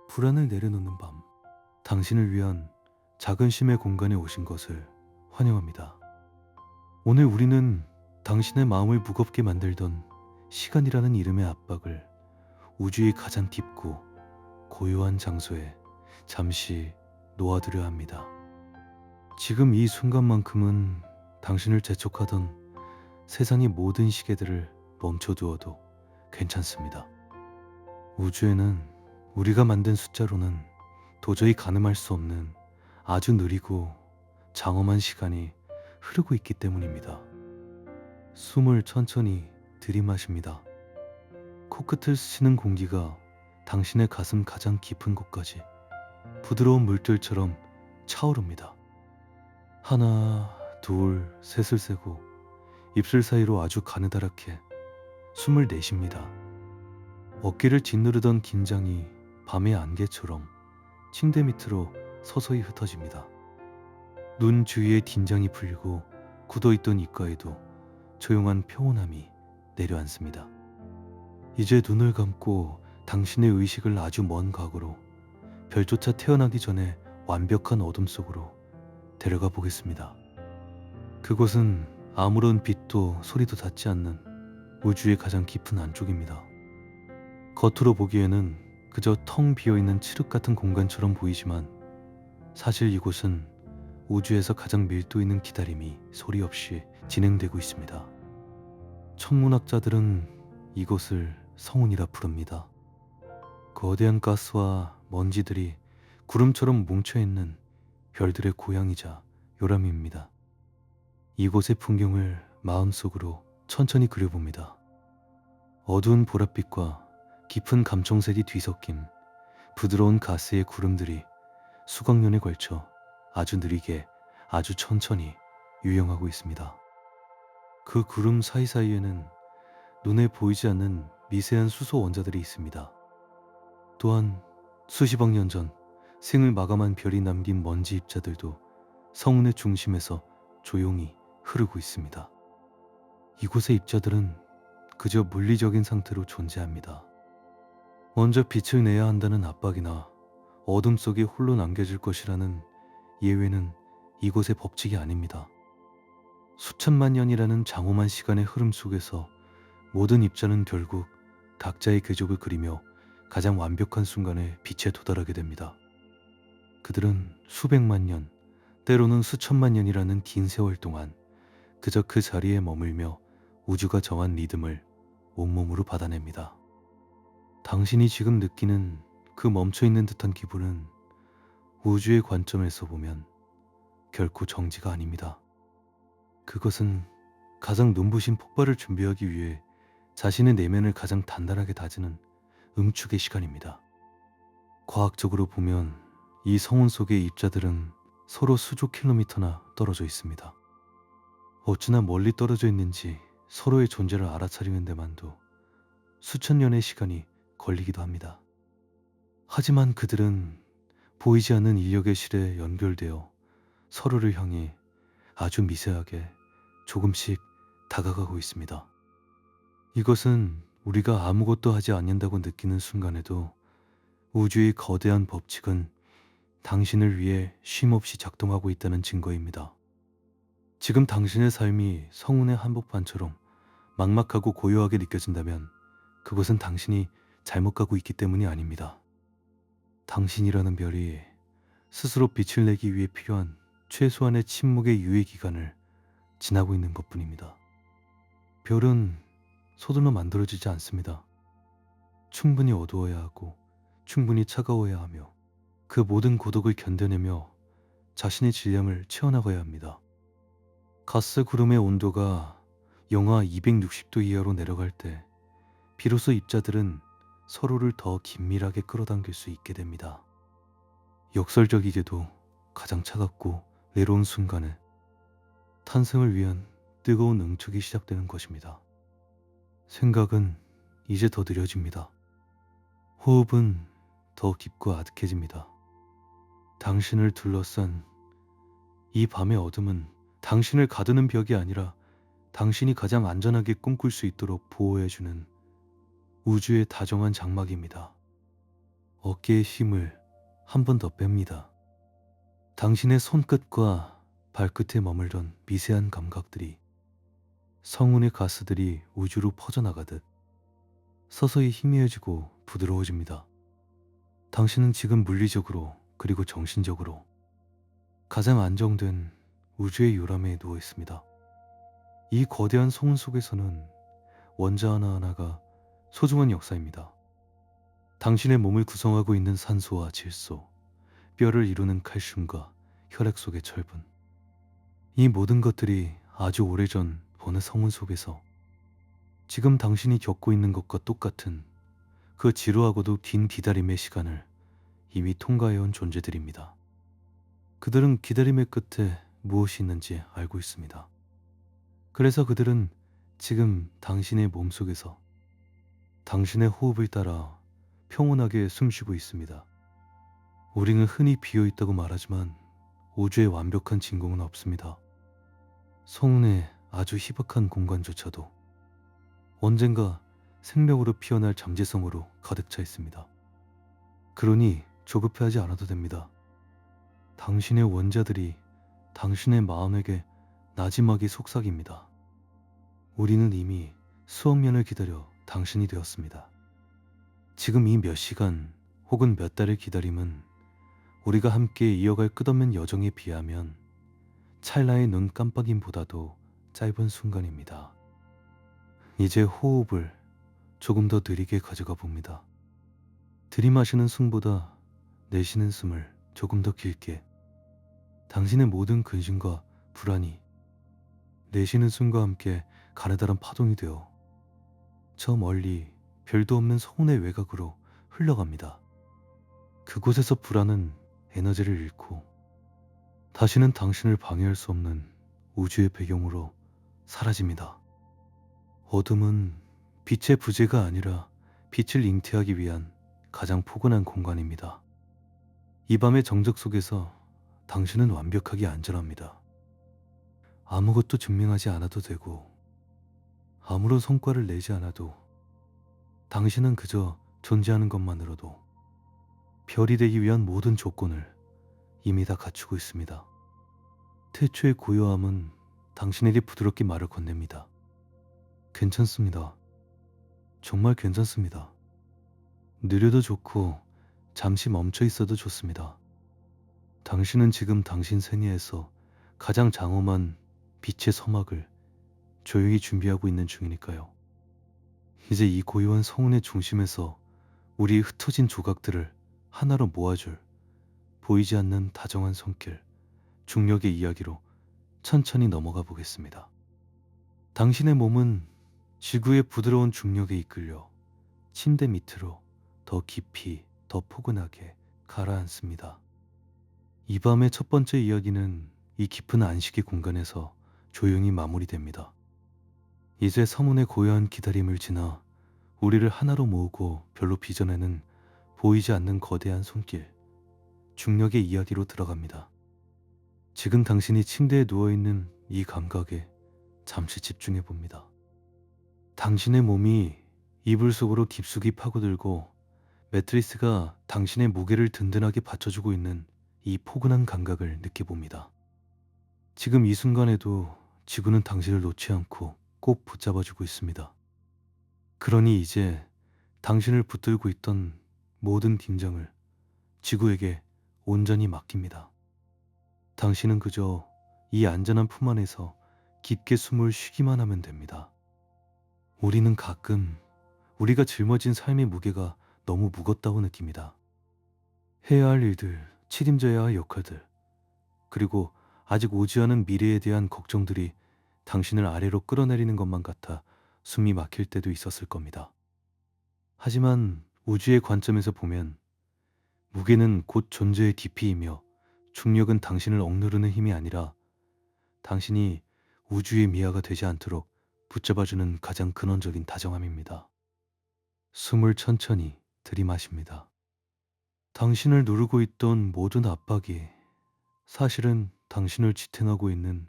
불안을 내려놓는 밤, 당신을 위한 작은 쉼의 공간에 오신 것을 환영합니다. 오늘 우리는 당신의 마음을 무겁게 만들던 시간이라는 이름의 압박을 우주의 가장 깊고 고요한 장소에 잠시 놓아두려 합니다. 지금 이 순간만큼은 당신을 재촉하던 세상의 모든 시계들을 멈춰두어도 괜찮습니다. 우주에는 우리가 만든 숫자로는 도저히 가늠할 수 없는 아주 느리고 장엄한 시간이 흐르고 있기 때문입니다. 숨을 천천히 들이마십니다. 코끝을 스치는 공기가 당신의 가슴 가장 깊은 곳까지 부드러운 물결처럼 차오릅니다. 하나, 둘, 셋을 세고 입술 사이로 아주 가느다랗게 숨을 내쉽니다. 어깨를 짓누르던 긴장이 밤의 안개처럼 침대 밑으로 서서히 흩어집니다. 눈 주위에 긴장이 풀리고 굳어있던 입가에도 조용한 평온함이 내려앉습니다. 이제 눈을 감고 당신의 의식을 아주 먼 과거로, 별조차 태어나기 전에 완벽한 어둠 속으로 데려가 보겠습니다. 그곳은 아무런 빛도 소리도 닿지 않는 우주의 가장 깊은 안쪽입니다. 겉으로 보기에는 그저 텅 비어있는 칠흑 같은 공간처럼 보이지만 사실 이곳은 우주에서 가장 밀도 있는 기다림이 소리 없이 진행되고 있습니다. 천문학자들은 이곳을 성운이라 부릅니다. 거대한 가스와 먼지들이 구름처럼 뭉쳐있는 별들의 고향이자 요람입니다. 이곳의 풍경을 마음속으로 천천히 그려봅니다. 어두운 보랏빛과 깊은 감청색이 뒤섞인 부드러운 가스의 구름들이 수백 년에 걸쳐 아주 느리게, 아주 천천히 유영하고 있습니다. 그 구름 사이사이에는 눈에 보이지 않는 미세한 수소 원자들이 있습니다. 또한 수십억 년 전 생을 마감한 별이 남긴 먼지 입자들도 성운의 중심에서 조용히 흐르고 있습니다. 이곳의 입자들은 그저 물리적인 상태로 존재합니다. 먼저 빛을 내야 한다는 압박이나 어둠 속에 홀로 남겨질 것이라는 예외는 이곳의 법칙이 아닙니다. 수천만 년이라는 장엄한 시간의 흐름 속에서 모든 입자는 결국 각자의 궤적을 그리며 가장 완벽한 순간에 빛에 도달하게 됩니다. 그들은 수백만 년, 때로는 수천만 년이라는 긴 세월 동안 그저 그 자리에 머물며 우주가 정한 리듬을 온몸으로 받아냅니다. 당신이 지금 느끼는 그 멈춰있는 듯한 기분은 우주의 관점에서 보면 결코 정지가 아닙니다. 그것은 가장 눈부신 폭발을 준비하기 위해 자신의 내면을 가장 단단하게 다지는 응축의 시간입니다. 과학적으로 보면 이 성운 속의 입자들은 서로 수조 킬로미터나 떨어져 있습니다. 어찌나 멀리 떨어져 있는지 서로의 존재를 알아차리는 데만도 수천 년의 시간이 걸리기도 합니다. 하지만 그들은 보이지 않는 인력의 실에 연결되어 서로를 향해 아주 미세하게 조금씩 다가가고 있습니다. 이것은 우리가 아무것도 하지 않는다고 느끼는 순간에도 우주의 거대한 법칙은 당신을 위해 쉼없이 작동하고 있다는 증거입니다. 지금 당신의 삶이 성운의 한복판처럼 막막하고 고요하게 느껴진다면 그것은 당신이 잘못 가고 있기 때문이 아닙니다. 당신이라는 별이 스스로 빛을 내기 위해 필요한 최소한의 침묵의 유예 기간을 지나고 있는 것뿐입니다. 별은 서둘러 만들어지지 않습니다. 충분히 어두워야 하고 충분히 차가워야 하며 그 모든 고독을 견뎌내며 자신의 질량을 채워나가야 합니다. 가스 구름의 온도가 영하 260도 이하로 내려갈 때 비로소 입자들은 서로를 더 긴밀하게 끌어당길 수 있게 됩니다. 역설적이게도 가장 차갑고 외로운 순간에 탄생을 위한 뜨거운 응축이 시작되는 것입니다. 생각은 이제 더 느려집니다. 호흡은 더 깊고 아득해집니다. 당신을 둘러싼 이 밤의 어둠은 당신을 가두는 벽이 아니라 당신이 가장 안전하게 꿈꿀 수 있도록 보호해주는 우주의 다정한 장막입니다. 어깨에 힘을 한 번 더 뺍니다. 당신의 손끝과 발끝에 머물던 미세한 감각들이 성운의 가스들이 우주로 퍼져나가듯 서서히 희미해지고 부드러워집니다. 당신은 지금 물리적으로 그리고 정신적으로 가장 안정된 우주의 요람에 누워 있습니다. 이 거대한 성운 속에서는 원자 하나하나가 소중한 역사입니다. 당신의 몸을 구성하고 있는 산소와 질소, 뼈를 이루는 칼슘과 혈액 속의 철분, 이 모든 것들이 아주 오래전 어느 성운 속에서 지금 당신이 겪고 있는 것과 똑같은 그 지루하고도 긴 기다림의 시간을 이미 통과해온 존재들입니다. 그들은 기다림의 끝에 무엇이 있는지 알고 있습니다. 그래서 그들은 지금 당신의 몸속에서 당신의 호흡을 따라 평온하게 숨쉬고 있습니다. 우리는 흔히 비어있다고 말하지만 우주에 완벽한 진공은 없습니다. 성운의 아주 희박한 공간조차도 언젠가 생명으로 피어날 잠재성으로 가득 차 있습니다. 그러니 조급해하지 않아도 됩니다. 당신의 원자들이 당신의 마음에게 나지막이 속삭입니다. 우리는 이미 수억 년을 기다려 당신이 되었습니다. 지금 이 몇 시간 혹은 몇 달의 기다림은 우리가 함께 이어갈 끝없는 여정에 비하면 찰나의 눈 깜빡임보다도 짧은 순간입니다. 이제 호흡을 조금 더 느리게 가져가 봅니다. 들이마시는 숨보다 내쉬는 숨을 조금 더 길게. 당신의 모든 근심과 불안이 내쉬는 숨과 함께 가느다란 파동이 되어 저 멀리 별도 없는 성운의 외곽으로 흘러갑니다. 그곳에서 불안은 에너지를 잃고 다시는 당신을 방해할 수 없는 우주의 배경으로 사라집니다. 어둠은 빛의 부재가 아니라 빛을 잉태하기 위한 가장 포근한 공간입니다. 이 밤의 정적 속에서 당신은 완벽하게 안전합니다. 아무것도 증명하지 않아도 되고 아무런 성과를 내지 않아도 당신은 그저 존재하는 것만으로도 별이 되기 위한 모든 조건을 이미 다 갖추고 있습니다. 태초의 고요함은 당신에게 부드럽게 말을 건넵니다. 괜찮습니다. 정말 괜찮습니다. 느려도 좋고 잠시 멈춰 있어도 좋습니다. 당신은 지금 당신 생애에서 가장 장엄한 빛의 서막을 조용히 준비하고 있는 중이니까요. 이제 이 고요한 성운의 중심에서 우리의 흩어진 조각들을 하나로 모아줄 보이지 않는 다정한 손길, 중력의 이야기로 천천히 넘어가 보겠습니다. 당신의 몸은 지구의 부드러운 중력에 이끌려 침대 밑으로 더 깊이, 더 포근하게 가라앉습니다. 이 밤의 첫 번째 이야기는 이 깊은 안식의 공간에서 조용히 마무리됩니다. 이제 성운의 고요한 기다림을 지나 우리를 하나로 모으고 별로 빚어내는 보이지 않는 거대한 손길, 중력의 이야기로 들어갑니다. 지금 당신이 침대에 누워있는 이 감각에 잠시 집중해 봅니다. 당신의 몸이 이불 속으로 깊숙이 파고들고 매트리스가 당신의 무게를 든든하게 받쳐주고 있는 이 포근한 감각을 느껴봅니다. 지금 이 순간에도 지구는 당신을 놓지 않고 꼭 붙잡아주고 있습니다. 그러니 이제 당신을 붙들고 있던 모든 긴장을 지구에게 온전히 맡깁니다. 당신은 그저 이 안전한 품 안에서 깊게 숨을 쉬기만 하면 됩니다. 우리는 가끔 우리가 짊어진 삶의 무게가 너무 무겁다고 느낍니다. 해야 할 일들, 책임져야 할 역할들, 그리고 아직 오지 않은 미래에 대한 걱정들이 당신을 아래로 끌어내리는 것만 같아 숨이 막힐 때도 있었을 겁니다. 하지만 우주의 관점에서 보면 무게는 곧 존재의 깊이이며 중력은 당신을 억누르는 힘이 아니라 당신이 우주의 미아가 되지 않도록 붙잡아주는 가장 근원적인 다정함입니다. 숨을 천천히 들이마십니다. 당신을 누르고 있던 모든 압박이 사실은 당신을 지탱하고 있는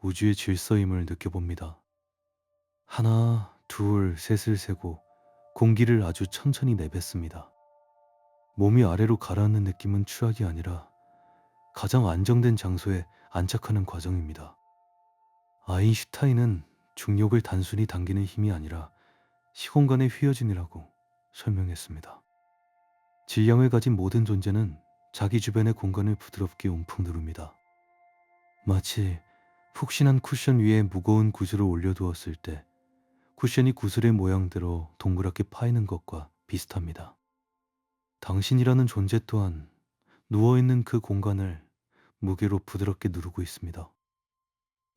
우주의 질서임을 느껴봅니다. 하나, 둘, 셋을 세고 공기를 아주 천천히 내뱉습니다. 몸이 아래로 가라앉는 느낌은 추락이 아니라 가장 안정된 장소에 안착하는 과정입니다. 아인슈타인은 중력을 단순히 당기는 힘이 아니라 시공간의 휘어짐이라고 설명했습니다. 질량을 가진 모든 존재는 자기 주변의 공간을 부드럽게 움푹 누릅니다. 마치 푹신한 쿠션 위에 무거운 구슬을 올려두었을 때 쿠션이 구슬의 모양대로 동그랗게 파이는 것과 비슷합니다. 당신이라는 존재 또한 누워있는 그 공간을 무게로 부드럽게 누르고 있습니다.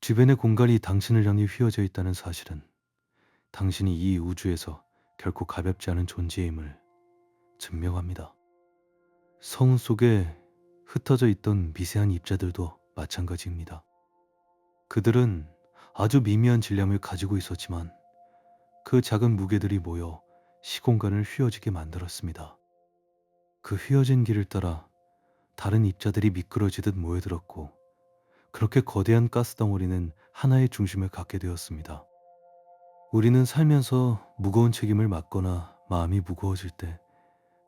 주변의 공간이 당신을 향해 휘어져 있다는 사실은 당신이 이 우주에서 결코 가볍지 않은 존재임을 증명합니다. 성운 속에 흩어져 있던 미세한 입자들도 마찬가지입니다. 그들은 아주 미미한 질량을 가지고 있었지만 그 작은 무게들이 모여 시공간을 휘어지게 만들었습니다. 그 휘어진 길을 따라 다른 입자들이 미끄러지듯 모여들었고 그렇게 거대한 가스 덩어리는 하나의 중심을 갖게 되었습니다. 우리는 살면서 무거운 책임을 맡거나 마음이 무거워질 때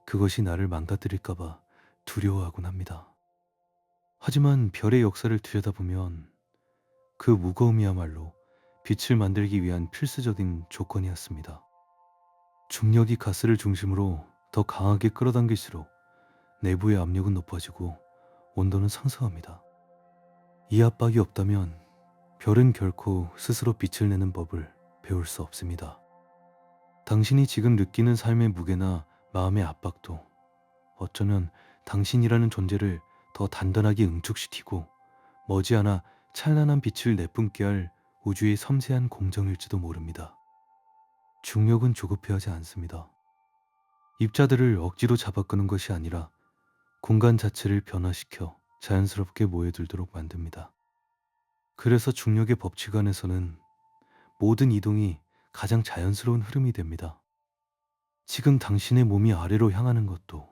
그것이 나를 망가뜨릴까봐 두려워하곤 합니다. 하지만 별의 역사를 들여다보면 그 무거움이야말로 빛을 만들기 위한 필수적인 조건이었습니다. 중력이 가스를 중심으로 더 강하게 끌어당길수록 내부의 압력은 높아지고 온도는 상승합니다. 이 압박이 없다면 별은 결코 스스로 빛을 내는 법을 배울 수 없습니다. 당신이 지금 느끼는 삶의 무게나 마음의 압박도 어쩌면 당신이라는 존재를 더 단단하게 응축시키고 머지않아 찬란한 빛을 내뿜게 할 우주의 섬세한 공정일지도 모릅니다. 중력은 조급해하지 않습니다. 입자들을 억지로 잡아끄는 것이 아니라 공간 자체를 변화시켜 자연스럽게 모여들도록 만듭니다. 그래서 중력의 법칙 안에서는 모든 이동이 가장 자연스러운 흐름이 됩니다. 지금 당신의 몸이 아래로 향하는 것도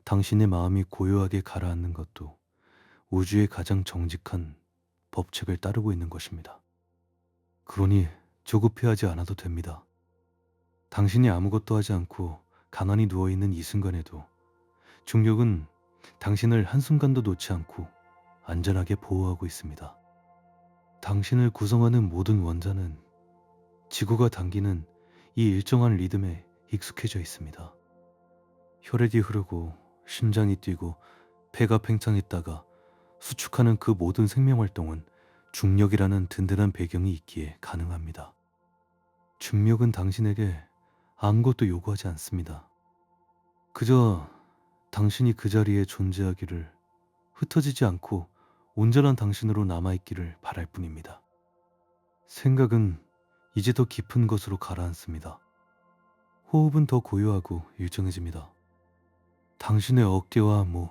당신의 마음이 고요하게 가라앉는 것도 우주의 가장 정직한 법칙을 따르고 있는 것입니다. 그러니 조급해하지 않아도 됩니다. 당신이 아무것도 하지 않고 가만히 누워있는 이 순간에도 중력은 당신을 한순간도 놓지 않고 안전하게 보호하고 있습니다. 당신을 구성하는 모든 원자는 지구가 당기는 이 일정한 리듬에 익숙해져 있습니다. 혈액이 흐르고 심장이 뛰고 폐가 팽창했다가 수축하는 그 모든 생명활동은 중력이라는 든든한 배경이 있기에 가능합니다. 중력은 당신에게 아무것도 요구하지 않습니다. 그저 당신이 그 자리에 존재하기를, 흩어지지 않고 온전한 당신으로 남아있기를 바랄 뿐입니다. 생각은 이제 더 깊은 곳으로 가라앉습니다. 호흡은 더 고요하고 일정해집니다. 당신의 어깨와 목,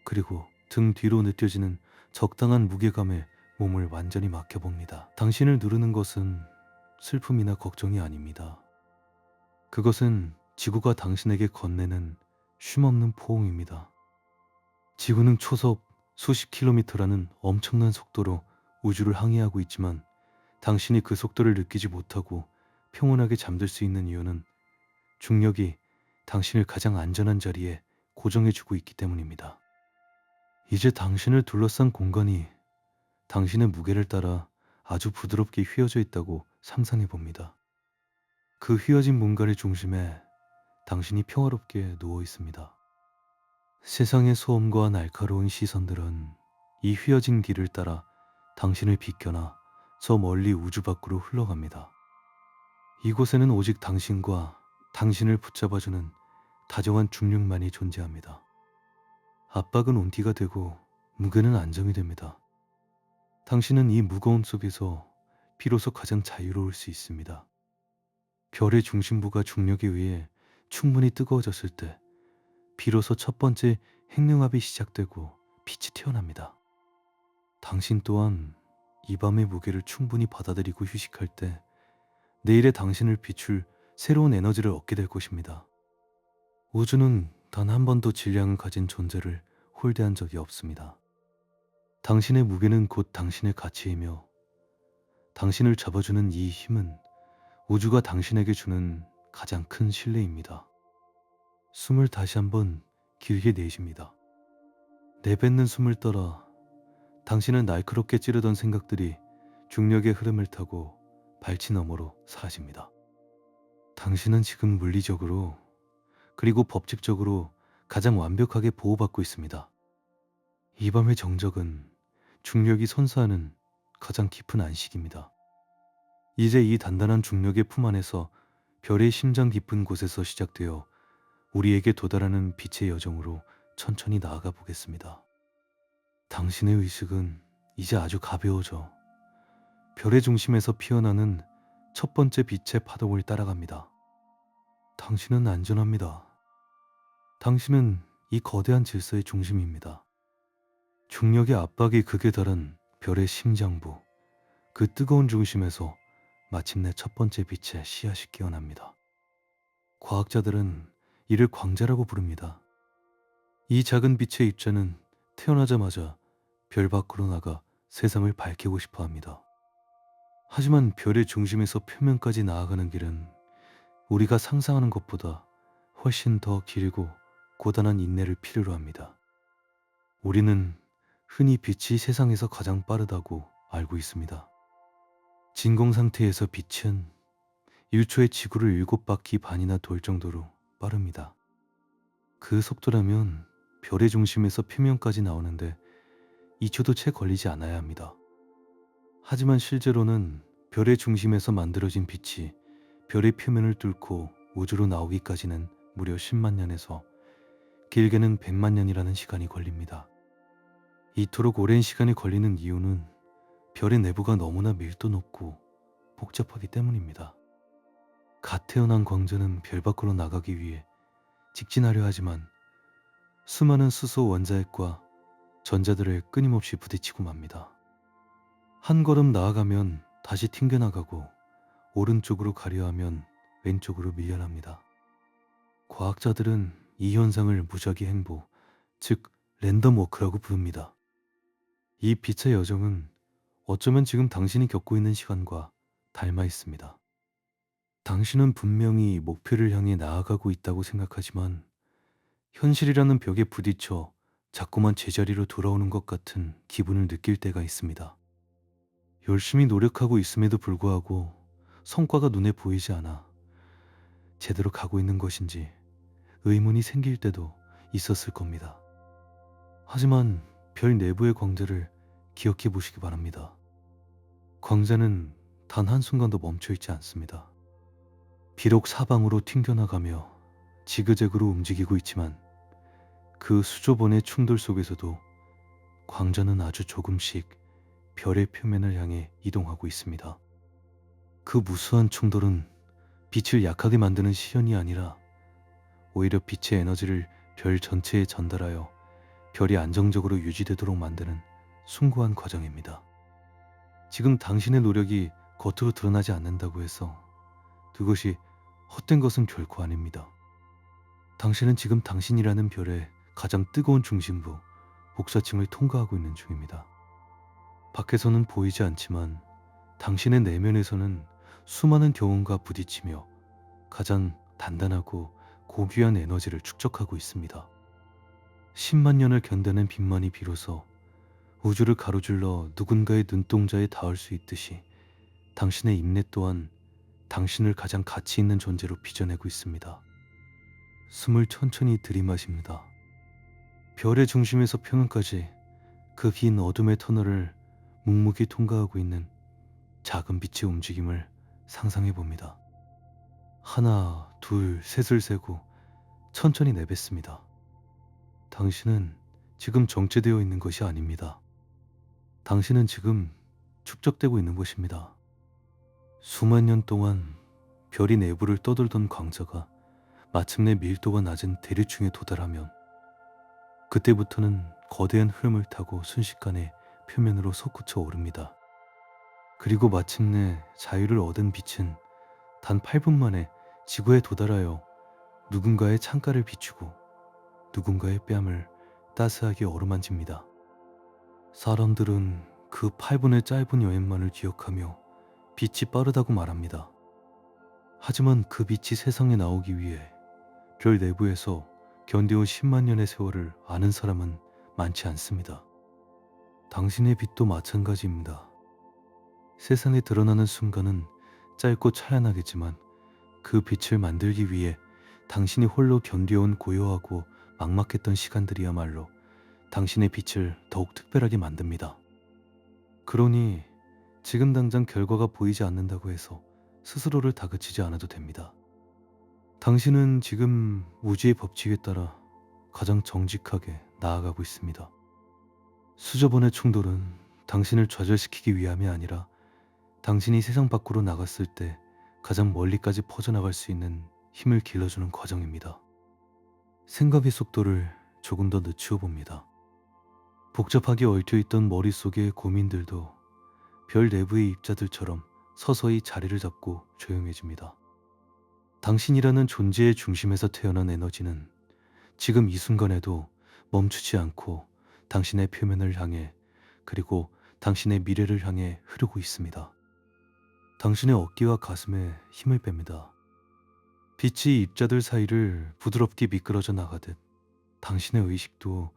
그리고 등 뒤로 느껴지는 적당한 무게감에 몸을 완전히 맡겨봅니다. 당신을 누르는 것은 슬픔이나 걱정이 아닙니다. 그것은 지구가 당신에게 건네는 쉼없는 포옹입니다. 지구는 초속 수십 킬로미터라는 엄청난 속도로 우주를 항해하고 있지만 당신이 그 속도를 느끼지 못하고 평온하게 잠들 수 있는 이유는 중력이 당신을 가장 안전한 자리에 고정해주고 있기 때문입니다. 이제 당신을 둘러싼 공간이 당신의 무게를 따라 아주 부드럽게 휘어져 있다고 상상해 봅니다. 그 휘어진 뭔가의 중심에 당신이 평화롭게 누워 있습니다. 세상의 소음과 날카로운 시선들은 이 휘어진 길을 따라 당신을 비껴나 저 멀리 우주 밖으로 흘러갑니다. 이곳에는 오직 당신과 당신을 붙잡아주는 다정한 중력만이 존재합니다. 압박은 온기가 되고 무게는 안정이 됩니다. 당신은 이 무거움 속에서 비로소 가장 자유로울 수 있습니다. 별의 중심부가 중력에 의해 충분히 뜨거워졌을 때 비로소 첫 번째 핵융합이 시작되고 빛이 태어납니다. 당신 또한 이 밤의 무게를 충분히 받아들이고 휴식할 때 내일의 당신을 비출 새로운 에너지를 얻게 될 것입니다. 우주는 단 한 번도 질량을 가진 존재를 홀대한 적이 없습니다. 당신의 무게는 곧 당신의 가치이며 당신을 잡아주는 이 힘은 우주가 당신에게 주는 가장 큰 신뢰입니다. 숨을 다시 한번 길게 내쉽니다. 내뱉는 숨을 따라 당신은 날카롭게 찌르던 생각들이 중력의 흐름을 타고 발치 너머로 사라집니다. 당신은 지금 물리적으로 그리고 법칙적으로 가장 완벽하게 보호받고 있습니다. 이 밤의 정적은 중력이 선사하는 가장 깊은 안식입니다. 이제 이 단단한 중력의 품 안에서 별의 심장 깊은 곳에서 시작되어 우리에게 도달하는 빛의 여정으로 천천히 나아가 보겠습니다. 당신의 의식은 이제 아주 가벼워져 별의 중심에서 피어나는 첫 번째 빛의 파동을 따라갑니다. 당신은 안전합니다. 당신은 이 거대한 질서의 중심입니다. 중력의 압박이 극에 달한 별의 심장부, 그 뜨거운 중심에서 마침내 첫 번째 빛의 씨앗이 깨어납니다. 과학자들은 이를 광자라고 부릅니다. 이 작은 빛의 입자는 태어나자마자 별 밖으로 나가 세상을 밝히고 싶어 합니다. 하지만 별의 중심에서 표면까지 나아가는 길은 우리가 상상하는 것보다 훨씬 더 길고 고단한 인내를 필요로 합니다. 우리는 흔히 빛이 세상에서 가장 빠르다고 알고 있습니다. 진공 상태에서 빛은 1초에 지구를 7바퀴 반이나 돌 정도로 빠릅니다. 그 속도라면 별의 중심에서 표면까지 나오는데 2초도 채 걸리지 않아야 합니다. 하지만 실제로는 별의 중심에서 만들어진 빛이 별의 표면을 뚫고 우주로 나오기까지는 무려 10만 년에서 길게는 100만 년이라는 시간이 걸립니다. 이토록 오랜 시간이 걸리는 이유는 별의 내부가 너무나 밀도 높고 복잡하기 때문입니다. 갓 태어난 광자는 별 밖으로 나가기 위해 직진하려 하지만 수많은 수소 원자핵과 전자들을 끊임없이 부딪히고 맙니다. 한 걸음 나아가면 다시 튕겨나가고 오른쪽으로 가려 하면 왼쪽으로 밀려납니다. 과학자들은 이 현상을 무작위 행보, 즉 랜덤 워크라고 부릅니다. 이 빛의 여정은 어쩌면 지금 당신이 겪고 있는 시간과 닮아 있습니다. 당신은 분명히 목표를 향해 나아가고 있다고 생각하지만 현실이라는 벽에 부딪혀 자꾸만 제자리로 돌아오는 것 같은 기분을 느낄 때가 있습니다. 열심히 노력하고 있음에도 불구하고 성과가 눈에 보이지 않아 제대로 가고 있는 것인지 의문이 생길 때도 있었을 겁니다. 하지만 별 내부의 광자를 기억해 보시기 바랍니다. 광자는 단 한순간도 멈춰 있지 않습니다. 비록 사방으로 튕겨나가며 지그재그로 움직이고 있지만 그 수조번의 충돌 속에서도 광자는 아주 조금씩 별의 표면을 향해 이동하고 있습니다. 그 무수한 충돌은 빛을 약하게 만드는 시련이 아니라 오히려 빛의 에너지를 별 전체에 전달하여 별이 안정적으로 유지되도록 만드는 숭고한 과정입니다. 지금 당신의 노력이 겉으로 드러나지 않는다고 해서 그것이 헛된 것은 결코 아닙니다. 당신은 지금 당신이라는 별의 가장 뜨거운 중심부, 복사층을 통과하고 있는 중입니다. 밖에서는 보이지 않지만 당신의 내면에서는 수많은 경험과 부딪히며 가장 단단하고 고귀한 에너지를 축적하고 있습니다. 10만 년을 견뎌낸 빛만이 비로소 우주를 가로질러 누군가의 눈동자에 닿을 수 있듯이 당신의 인내 또한 당신을 가장 가치 있는 존재로 빚어내고 있습니다. 숨을 천천히 들이마십니다. 별의 중심에서 표면까지 그 긴 어둠의 터널을 묵묵히 통과하고 있는 작은 빛의 움직임을 상상해 봅니다. 하나, 둘, 셋을 세고 천천히 내뱉습니다. 당신은 지금 정체되어 있는 것이 아닙니다. 당신은 지금 축적되고 있는 것입니다. 수만 년 동안 별이 내부를 떠돌던 광자가 마침내 밀도가 낮은 대류층에 도달하면 그때부터는 거대한 흐름을 타고 순식간에 표면으로 솟구쳐 오릅니다. 그리고 마침내 자유를 얻은 빛은 단 8분 만에 지구에 도달하여 누군가의 창가를 비추고 누군가의 뺨을 따스하게 어루만집니다. 사람들은 그 8분의 짧은 여행만을 기억하며 빛이 빠르다고 말합니다. 하지만 그 빛이 세상에 나오기 위해 별 내부에서 견뎌온 10만 년의 세월을 아는 사람은 많지 않습니다. 당신의 빛도 마찬가지입니다. 세상에 드러나는 순간은 짧고 찬란하겠지만 그 빛을 만들기 위해 당신이 홀로 견뎌온 고요하고 막막했던 시간들이야말로 당신의 빛을 더욱 특별하게 만듭니다. 그러니 지금 당장 결과가 보이지 않는다고 해서 스스로를 다그치지 않아도 됩니다. 당신은 지금 우주의 법칙에 따라 가장 정직하게 나아가고 있습니다. 수저번의 충돌은 당신을 좌절시키기 위함이 아니라 당신이 세상 밖으로 나갔을 때 가장 멀리까지 퍼져나갈 수 있는 힘을 길러주는 과정입니다. 생각의 속도를 조금 더 늦추어 봅니다. 복잡하게 얽혀있던 머릿속의 고민들도 별 내부의 입자들처럼 서서히 자리를 잡고 조용해집니다. 당신이라는 존재의 중심에서 태어난 에너지는 지금 이 순간에도 멈추지 않고 당신의 표면을 향해 그리고 당신의 미래를 향해 흐르고 있습니다. 당신의 어깨와 가슴에 힘을 뺍니다. 빛이 입자들 사이를 부드럽게 미끄러져 나가듯 당신의 의식도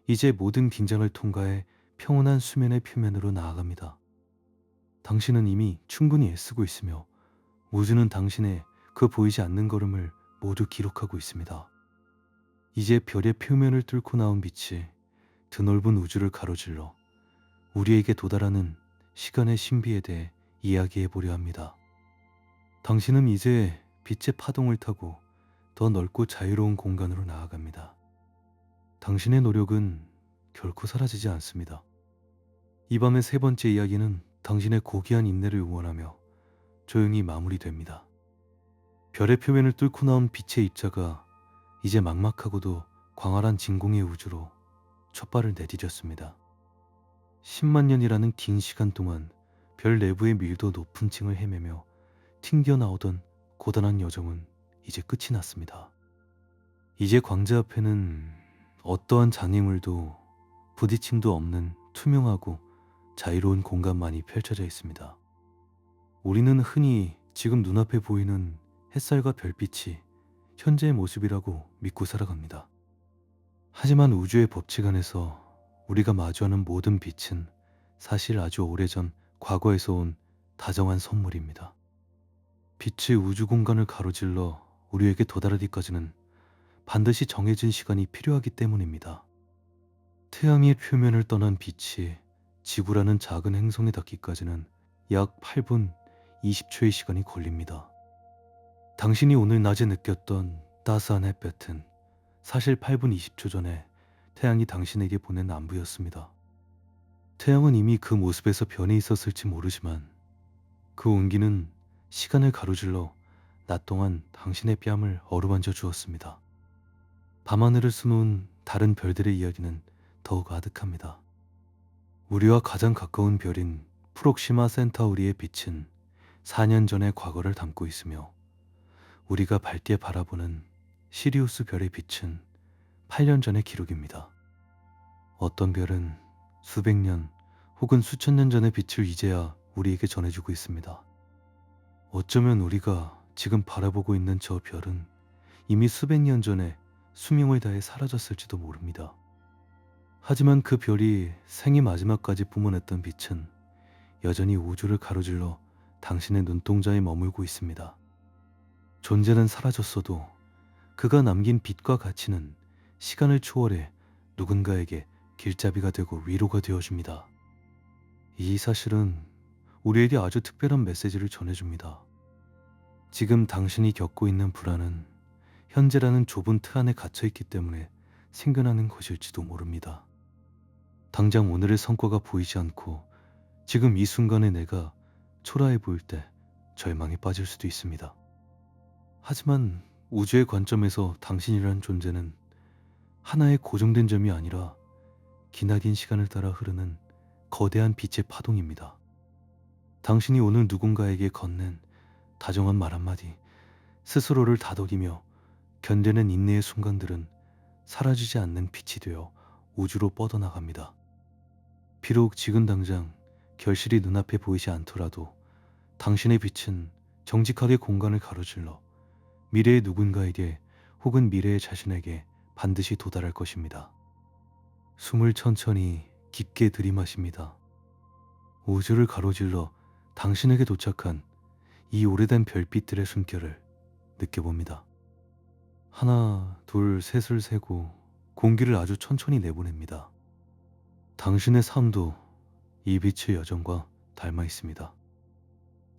이제 모든 긴장을 통과해 평온한 수면의 표면으로 나아갑니다. 당신은 이미 충분히 애쓰고 있으며 우주는 당신의 그 보이지 않는 걸음을 모두 기록하고 있습니다. 이제 별의 표면을 뚫고 나온 빛이 드넓은 우주를 가로질러 우리에게 도달하는 시간의 신비에 대해 이야기해 보려 합니다. 당신은 이제 빛의 파동을 타고 더 넓고 자유로운 공간으로 나아갑니다. 당신의 노력은 결코 사라지지 않습니다. 이 밤의 세 번째 이야기는 당신의 고귀한 인내를 응원하며 조용히 마무리됩니다. 별의 표면을 뚫고 나온 빛의 입자가 이제 막막하고도 광활한 진공의 우주로 첫 발을 내디뎠습니다. 10만 년이라는 긴 시간 동안 별 내부의 밀도 높은 층을 헤매며 튕겨나오던 고단한 여정은 이제 끝이 났습니다. 이제 광자 앞에는 어떠한 장애물도 부딪힘도 없는 투명하고 자유로운 공간만이 펼쳐져 있습니다. 우리는 흔히 지금 눈앞에 보이는 햇살과 별빛이 현재의 모습이라고 믿고 살아갑니다. 하지만 우주의 법칙 안에서 우리가 마주하는 모든 빛은 사실 아주 오래전 과거에서 온 다정한 선물입니다. 빛의 우주 공간을 가로질러 우리에게 도달하기까지는 반드시 정해진 시간이 필요하기 때문입니다. 태양의 표면을 떠난 빛이 지구라는 작은 행성에 닿기까지는 약 8분 20초의 시간이 걸립니다. 당신이 오늘 낮에 느꼈던 따스한 햇볕은 사실 8분 20초 전에 태양이 당신에게 보낸 안부였습니다. 태양은 이미 그 모습에서 변해 있었을지 모르지만 그 온기는 시간을 가로질러 낮 동안 당신의 뺨을 어루만져 주었습니다. 밤하늘을 수놓은 다른 별들의 이야기는 더욱 아득합니다. 우리와 가장 가까운 별인 프록시마 센타우리의 빛은 4년 전의 과거를 담고 있으며 우리가 밝게 바라보는 시리우스 별의 빛은 8년 전의 기록입니다. 어떤 별은 수백 년 혹은 수천 년 전의 빛을 이제야 우리에게 전해주고 있습니다. 어쩌면 우리가 지금 바라보고 있는 저 별은 이미 수백 년 전에 수명을 다해 사라졌을지도 모릅니다. 하지만 그 별이 생의 마지막까지 뿜어냈던 빛은 여전히 우주를 가로질러 당신의 눈동자에 머물고 있습니다. 존재는 사라졌어도 그가 남긴 빛과 가치는 시간을 초월해 누군가에게 길잡이가 되고 위로가 되어줍니다. 이 사실은 우리에게 아주 특별한 메시지를 전해줍니다. 지금 당신이 겪고 있는 불안은 현재라는 좁은 틀 안에 갇혀있기 때문에 생겨나는 것일지도 모릅니다. 당장 오늘의 성과가 보이지 않고 지금 이 순간에 내가 초라해 보일 때 절망에 빠질 수도 있습니다. 하지만 우주의 관점에서 당신이라는 존재는 하나의 고정된 점이 아니라 기나긴 시간을 따라 흐르는 거대한 빛의 파동입니다. 당신이 오늘 누군가에게 건넨 다정한 말 한마디, 스스로를 다독이며 견뎌낸 인내의 순간들은 사라지지 않는 빛이 되어 우주로 뻗어나갑니다. 비록 지금 당장 결실이 눈앞에 보이지 않더라도 당신의 빛은 정직하게 공간을 가로질러 미래의 누군가에게 혹은 미래의 자신에게 반드시 도달할 것입니다. 숨을 천천히 깊게 들이마십니다. 우주를 가로질러 당신에게 도착한 이 오래된 별빛들의 숨결을 느껴봅니다. 하나, 둘, 셋을 세고 공기를 아주 천천히 내보냅니다. 당신의 삶도 이 빛의 여정과 닮아 있습니다.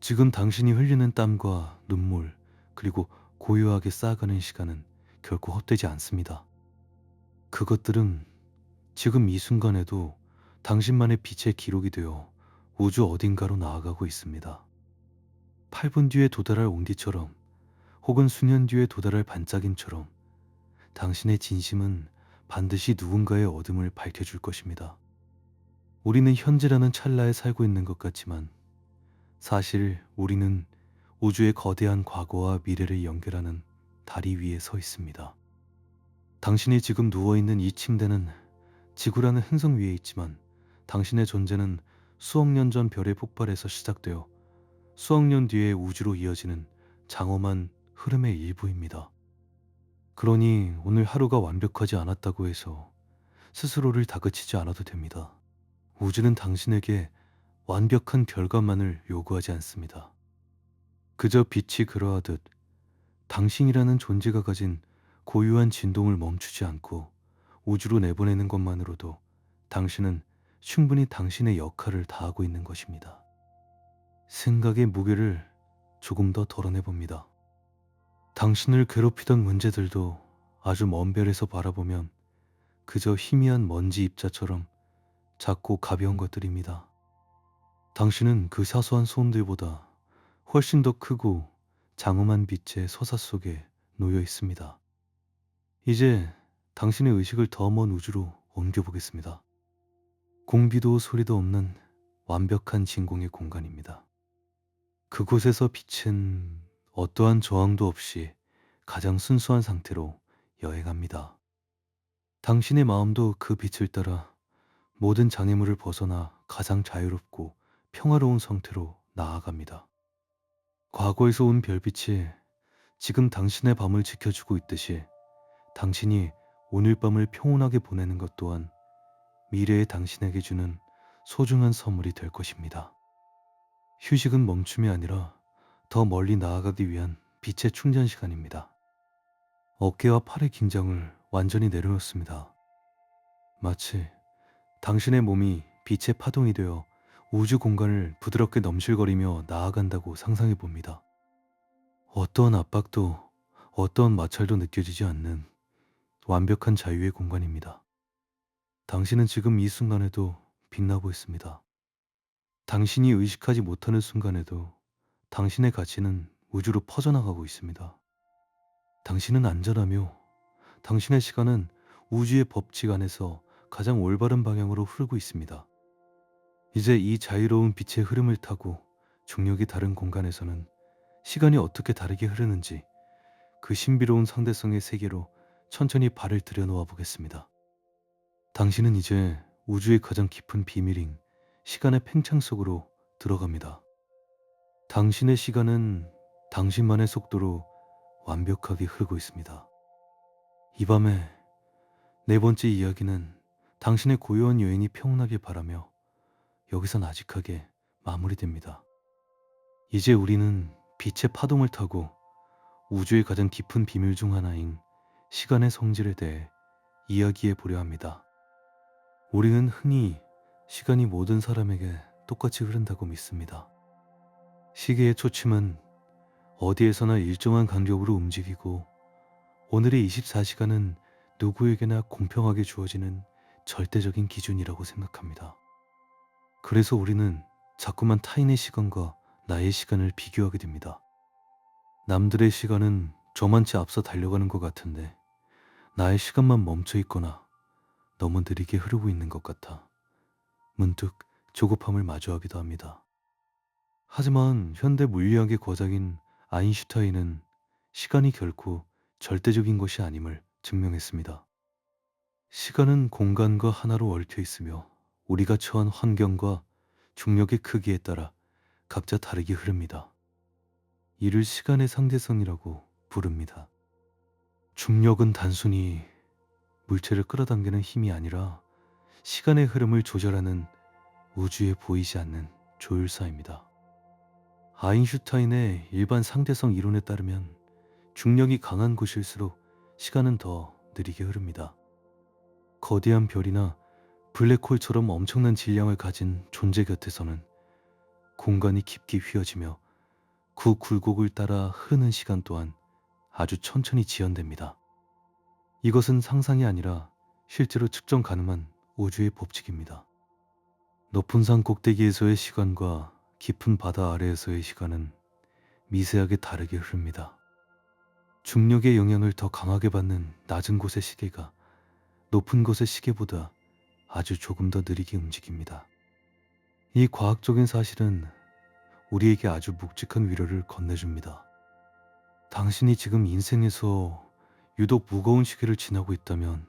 지금 당신이 흘리는 땀과 눈물, 그리고 고요하게 쌓아가는 시간은 결코 헛되지 않습니다. 그것들은 지금 이 순간에도 당신만의 빛의 기록이 되어 우주 어딘가로 나아가고 있습니다. 8분 뒤에 도달할 온기처럼, 혹은 수년 뒤에 도달할 반짝임처럼 당신의 진심은 반드시 누군가의 어둠을 밝혀줄 것입니다. 우리는 현재라는 찰나에 살고 있는 것 같지만 사실 우리는 우주의 거대한 과거와 미래를 연결하는 다리 위에 서 있습니다. 당신이 지금 누워있는 이 침대는 지구라는 행성 위에 있지만 당신의 존재는 수억 년 전 별의 폭발에서 시작되어 수억 년 뒤에 우주로 이어지는 장엄한 흐름의 일부입니다. 그러니 오늘 하루가 완벽하지 않았다고 해서 스스로를 다그치지 않아도 됩니다. 우주는 당신에게 완벽한 결과만을 요구하지 않습니다. 그저 빛이 그러하듯 당신이라는 존재가 가진 고유한 진동을 멈추지 않고 우주로 내보내는 것만으로도 당신은 충분히 당신의 역할을 다하고 있는 것입니다. 생각의 무게를 조금 더 덜어내봅니다. 당신을 괴롭히던 문제들도 아주 먼 별에서 바라보면 그저 희미한 먼지 입자처럼 작고 가벼운 것들입니다. 당신은 그 사소한 소음들보다 훨씬 더 크고 장엄한 빛의 서사 속에 놓여 있습니다. 이제 당신의 의식을 더 먼 우주로 옮겨보겠습니다. 공기도 소리도 없는 완벽한 진공의 공간입니다. 그곳에서 빛은 어떠한 저항도 없이 가장 순수한 상태로 여행합니다. 당신의 마음도 그 빛을 따라 모든 장애물을 벗어나 가장 자유롭고 평화로운 상태로 나아갑니다. 과거에서 온 별빛이 지금 당신의 밤을 지켜주고 있듯이 당신이 오늘 밤을 평온하게 보내는 것 또한 미래의 당신에게 주는 소중한 선물이 될 것입니다. 휴식은 멈춤이 아니라 더 멀리 나아가기 위한 빛의 충전 시간입니다. 어깨와 팔의 긴장을 완전히 내려놓습니다. 마치 당신의 몸이 빛의 파동이 되어 우주 공간을 부드럽게 넘실거리며 나아간다고 상상해 봅니다. 어떠한 압박도 어떠한 마찰도 느껴지지 않는 완벽한 자유의 공간입니다. 당신은 지금 이 순간에도 빛나고 있습니다. 당신이 의식하지 못하는 순간에도 당신의 가치는 우주로 퍼져나가고 있습니다. 당신은 안전하며 당신의 시간은 우주의 법칙 안에서 가장 올바른 방향으로 흐르고 있습니다. 이제 이 자유로운 빛의 흐름을 타고 중력이 다른 공간에서는 시간이 어떻게 다르게 흐르는지 그 신비로운 상대성의 세계로 천천히 발을 들여놓아 보겠습니다. 당신은 이제 우주의 가장 깊은 비밀인 시간의 팽창 속으로 들어갑니다. 당신의 시간은 당신만의 속도로 완벽하게 흐르고 있습니다. 이 밤에 네 번째 이야기는 당신의 고요한 여행이 평온하길 바라며 여기서 나직하게 마무리됩니다. 이제 우리는 빛의 파동을 타고 우주의 가장 깊은 비밀 중 하나인 시간의 성질에 대해 이야기해 보려 합니다. 우리는 흔히 시간이 모든 사람에게 똑같이 흐른다고 믿습니다. 시계의 초침은 어디에서나 일정한 간격으로 움직이고 오늘의 24시간은 누구에게나 공평하게 주어지는 절대적인 기준이라고 생각합니다. 그래서 우리는 자꾸만 타인의 시간과 나의 시간을 비교하게 됩니다. 남들의 시간은 저만치 앞서 달려가는 것 같은데 나의 시간만 멈춰 있거나 너무 느리게 흐르고 있는 것 같아 문득 조급함을 마주하기도 합니다. 하지만 현대 물리학의 거장인 아인슈타인은 시간이 결코 절대적인 것이 아님을 증명했습니다. 시간은 공간과 하나로 얽혀 있으며 우리가 처한 환경과 중력의 크기에 따라 각자 다르게 흐릅니다. 이를 시간의 상대성이라고 부릅니다. 중력은 단순히 물체를 끌어당기는 힘이 아니라 시간의 흐름을 조절하는 우주에 보이지 않는 조율사입니다. 아인슈타인의 일반 상대성 이론에 따르면 중력이 강한 곳일수록 시간은 더 느리게 흐릅니다. 거대한 별이나 블랙홀처럼 엄청난 질량을 가진 존재 곁에서는 공간이 깊게 휘어지며 그 굴곡을 따라 흐르는 시간 또한 아주 천천히 지연됩니다. 이것은 상상이 아니라 실제로 측정 가능한 우주의 법칙입니다. 높은 산 꼭대기에서의 시간과 깊은 바다 아래에서의 시간은 미세하게 다르게 흐릅니다. 중력의 영향을 더 강하게 받는 낮은 곳의 시계가 높은 곳의 시계보다 아주 조금 더 느리게 움직입니다. 이 과학적인 사실은 우리에게 아주 묵직한 위로를 건네줍니다. 당신이 지금 인생에서 유독 무거운 시기를 지나고 있다면,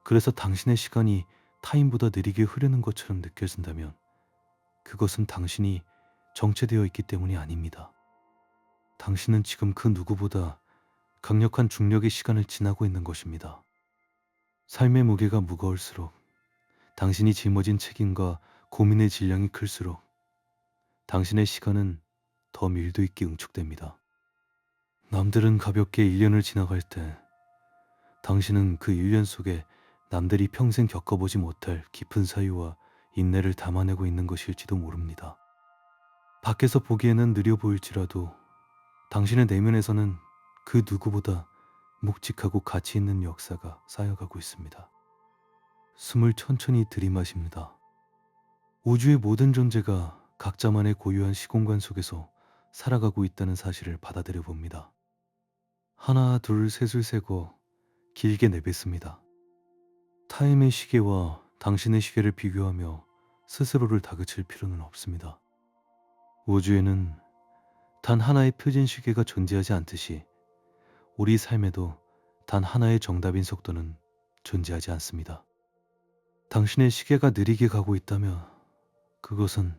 그래서 당신의 시간이 타인보다 느리게 흐르는 것처럼 느껴진다면 그것은 당신이 정체되어 있기 때문이 아닙니다. 당신은 지금 그 누구보다 강력한 중력의 시간을 지나고 있는 것입니다. 삶의 무게가 무거울수록, 당신이 짊어진 책임과 고민의 질량이 클수록 당신의 시간은 더 밀도 있게 응축됩니다. 남들은 가볍게 1년을 지나갈 때 당신은 그 1년 속에 남들이 평생 겪어보지 못할 깊은 사유와 인내를 담아내고 있는 것일지도 모릅니다. 밖에서 보기에는 느려 보일지라도 당신의 내면에서는 그 누구보다 묵직하고 가치 있는 역사가 쌓여가고 있습니다. 숨을 천천히 들이마십니다. 우주의 모든 존재가 각자만의 고유한 시공간 속에서 살아가고 있다는 사실을 받아들여 봅니다. 하나, 둘, 셋을 세고 길게 내뱉습니다. 타임의 시계와 당신의 시계를 비교하며 스스로를 다그칠 필요는 없습니다. 우주에는 단 하나의 표준 시계가 존재하지 않듯이 우리 삶에도 단 하나의 정답인 속도는 존재하지 않습니다. 당신의 시계가 느리게 가고 있다면 그것은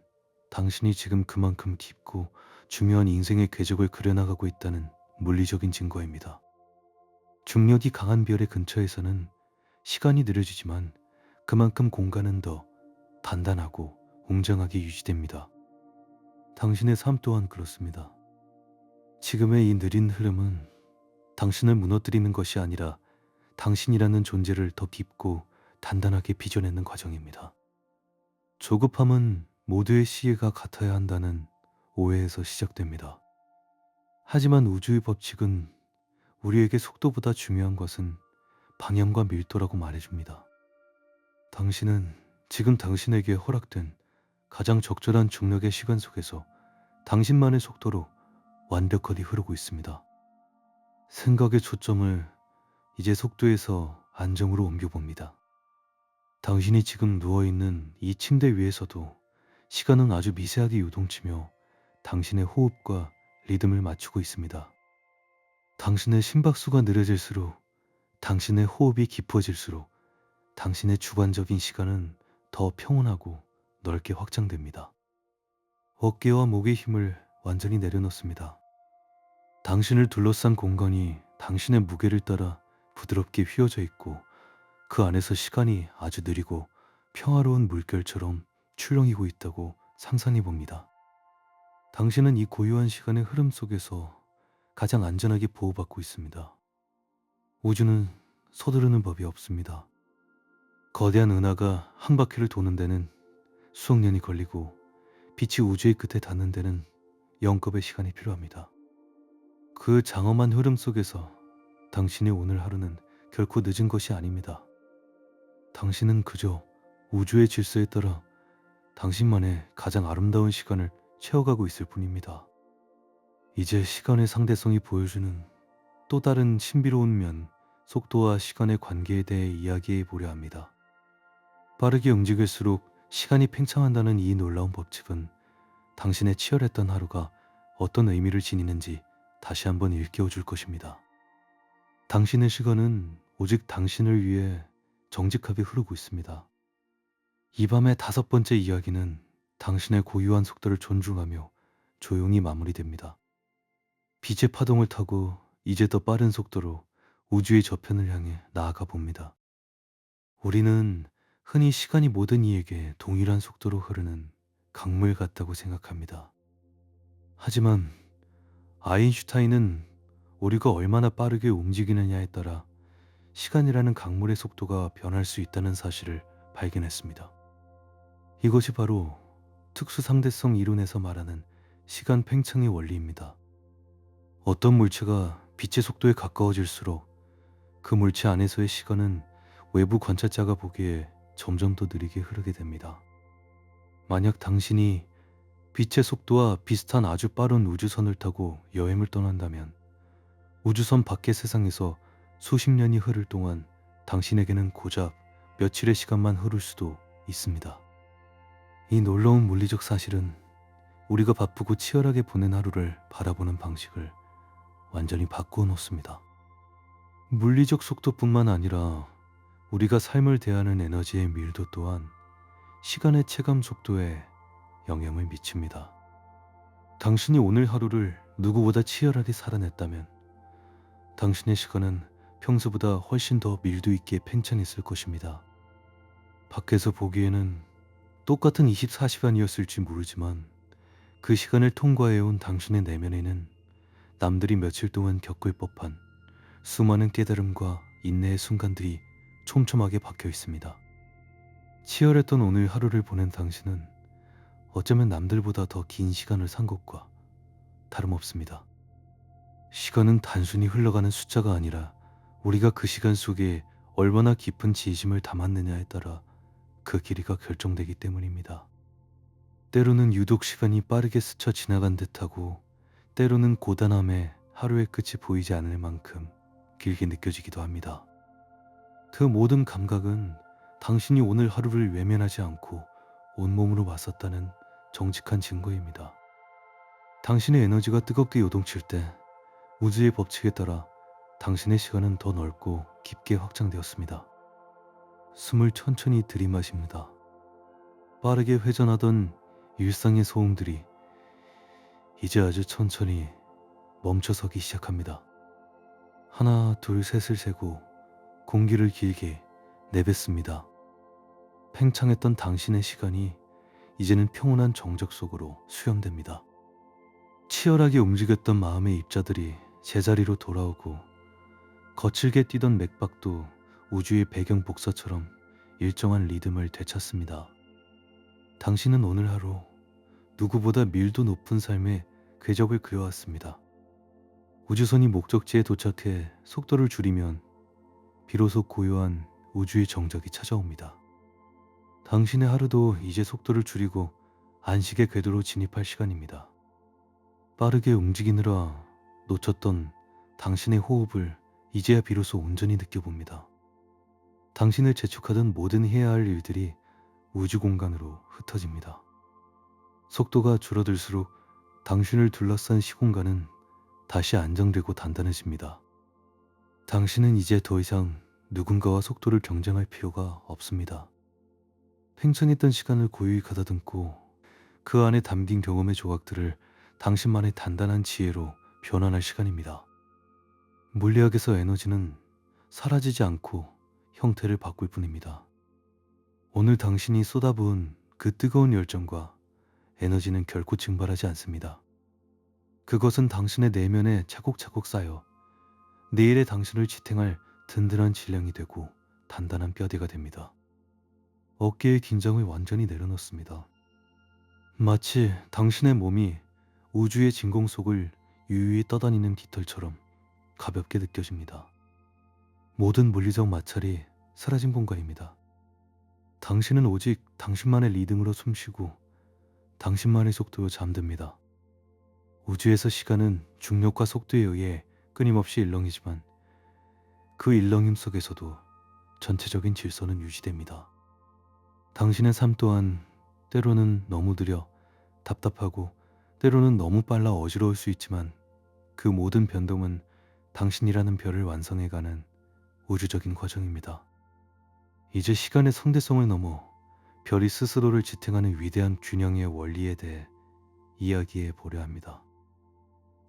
당신이 지금 그만큼 깊고 중요한 인생의 궤적을 그려나가고 있다는 물리적인 증거입니다. 중력이 강한 별의 근처에서는 시간이 느려지지만 그만큼 공간은 더 단단하고 웅장하게 유지됩니다. 당신의 삶 또한 그렇습니다. 지금의 이 느린 흐름은 당신을 무너뜨리는 것이 아니라 당신이라는 존재를 더 깊고 단단하게 빚어내는 과정입니다. 조급함은 모두의 시계가 같아야 한다는 오해에서 시작됩니다. 하지만 우주의 법칙은 우리에게 속도보다 중요한 것은 방향과 밀도라고 말해줍니다. 당신은 지금 당신에게 허락된 가장 적절한 중력의 시간 속에서 당신만의 속도로 완벽하게 흐르고 있습니다. 생각의 초점을 이제 속도에서 안정으로 옮겨봅니다. 당신이 지금 누워있는 이 침대 위에서도 시간은 아주 미세하게 요동치며 당신의 호흡과 리듬을 맞추고 있습니다. 당신의 심박수가 느려질수록, 당신의 호흡이 깊어질수록 당신의 주관적인 시간은 더 평온하고 넓게 확장됩니다. 어깨와 목의 힘을 완전히 내려놓습니다. 당신을 둘러싼 공간이 당신의 무게를 따라 부드럽게 휘어져 있고 그 안에서 시간이 아주 느리고 평화로운 물결처럼 출렁이고 있다고 상상해 봅니다. 당신은 이 고요한 시간의 흐름 속에서 가장 안전하게 보호받고 있습니다. 우주는 서두르는 법이 없습니다. 거대한 은하가 한 바퀴를 도는 데는 수억 년이 걸리고 빛이 우주의 끝에 닿는 데는 영겁의 시간이 필요합니다. 그 장엄한 흐름 속에서 당신의 오늘 하루는 결코 늦은 것이 아닙니다. 당신은 그저 우주의 질서에 따라 당신만의 가장 아름다운 시간을 채워가고 있을 뿐입니다. 이제 시간의 상대성이 보여주는 또 다른 신비로운 면, 속도와 시간의 관계에 대해 이야기해 보려 합니다. 빠르게 움직일수록 시간이 팽창한다는 이 놀라운 법칙은 당신의 치열했던 하루가 어떤 의미를 지니는지 다시 한번 일깨워 줄 것입니다. 당신의 시간은 오직 당신을 위해 정직하게 흐르고 있습니다. 이 밤의 5번째 이야기는 당신의 고유한 속도를 존중하며 조용히 마무리됩니다. 빛의 파동을 타고 이제 더 빠른 속도로 우주의 저편을 향해 나아가 봅니다. 우리는 흔히 시간이 모든 이에게 동일한 속도로 흐르는 강물 같다고 생각합니다. 하지만 아인슈타인은 우리가 얼마나 빠르게 움직이느냐에 따라 시간이라는 강물의 속도가 변할 수 있다는 사실을 발견했습니다. 이것이 바로 특수 상대성 이론에서 말하는 시간 팽창의 원리입니다. 어떤 물체가 빛의 속도에 가까워질수록 그 물체 안에서의 시간은 외부 관찰자가 보기에 점점 더 느리게 흐르게 됩니다. 만약 당신이 빛의 속도와 비슷한 아주 빠른 우주선을 타고 여행을 떠난다면 우주선 밖의 세상에서 수십 년이 흐를 동안 당신에게는 고작 며칠의 시간만 흐를 수도 있습니다. 이 놀라운 물리적 사실은 우리가 바쁘고 치열하게 보낸 하루를 바라보는 방식을 완전히 바꾸어 놓습니다. 물리적 속도뿐만 아니라 우리가 삶을 대하는 에너지의 밀도 또한 시간의 체감 속도에 영향을 미칩니다. 당신이 오늘 하루를 누구보다 치열하게 살아냈다면 당신의 시간은 평소보다 훨씬 더 밀도 있게 팽창했을 것입니다. 밖에서 보기에는 똑같은 24시간이었을지 모르지만 그 시간을 통과해온 당신의 내면에는 남들이 며칠 동안 겪을 법한 수많은 깨달음과 인내의 순간들이 촘촘하게 박혀 있습니다. 치열했던 오늘 하루를 보낸 당신은 어쩌면 남들보다 더 긴 시간을 산 것과 다름없습니다. 시간은 단순히 흘러가는 숫자가 아니라 우리가 그 시간 속에 얼마나 깊은 진심을 담았느냐에 따라 그 길이가 결정되기 때문입니다. 때로는 유독 시간이 빠르게 스쳐 지나간 듯하고 때로는 고단함에 하루의 끝이 보이지 않을 만큼 길게 느껴지기도 합니다. 그 모든 감각은 당신이 오늘 하루를 외면하지 않고 온몸으로 맞섰다는 정직한 증거입니다. 당신의 에너지가 뜨겁게 요동칠 때 우주의 법칙에 따라 당신의 시간은 더 넓고 깊게 확장되었습니다. 숨을 천천히 들이마십니다. 빠르게 회전하던 일상의 소음들이 이제 아주 천천히 멈춰서기 시작합니다. 하나, 둘, 셋을 세고 공기를 길게 내뱉습니다. 팽창했던 당신의 시간이 이제는 평온한 정적 속으로 수렴됩니다. 치열하게 움직였던 마음의 입자들이 제자리로 돌아오고 거칠게 뛰던 맥박도 우주의 배경 복사처럼 일정한 리듬을 되찾습니다. 당신은 오늘 하루 누구보다 밀도 높은 삶의 궤적을 그려왔습니다. 우주선이 목적지에 도착해 속도를 줄이면 비로소 고요한 우주의 정적이 찾아옵니다. 당신의 하루도 이제 속도를 줄이고 안식의 궤도로 진입할 시간입니다. 빠르게 움직이느라 놓쳤던 당신의 호흡을 이제야 비로소 온전히 느껴봅니다. 당신을 재촉하던 모든 해야 할 일들이 우주 공간으로 흩어집니다. 속도가 줄어들수록 당신을 둘러싼 시공간은 다시 안정되고 단단해집니다. 당신은 이제 더 이상 누군가와 속도를 경쟁할 필요가 없습니다. 팽창했던 시간을 고요히 가다듬고 그 안에 담긴 경험의 조각들을 당신만의 단단한 지혜로 변환할 시간입니다. 물리학에서 에너지는 사라지지 않고 형태를 바꿀 뿐입니다. 오늘 당신이 쏟아부은 그 뜨거운 열정과 에너지는 결코 증발하지 않습니다. 그것은 당신의 내면에 차곡차곡 쌓여 내일의 당신을 지탱할 든든한 질량이 되고 단단한 뼈대가 됩니다. 어깨의 긴장을 완전히 내려놓습니다. 마치 당신의 몸이 우주의 진공 속을 유유히 떠다니는 깃털처럼 가볍게 느껴집니다. 모든 물리적 마찰이 사라진 공간입니다. 당신은 오직 당신만의 리듬으로 숨쉬고 당신만의 속도로 잠듭니다. 우주에서 시간은 중력과 속도에 의해 끊임없이 일렁이지만 그 일렁임 속에서도 전체적인 질서는 유지됩니다. 당신의 삶 또한 때로는 너무 느려 답답하고 때로는 너무 빨라 어지러울 수 있지만 그 모든 변동은 당신이라는 별을 완성해가는 우주적인 과정입니다. 이제 시간의 상대성을 넘어 별이 스스로를 지탱하는 위대한 균형의 원리에 대해 이야기해 보려 합니다.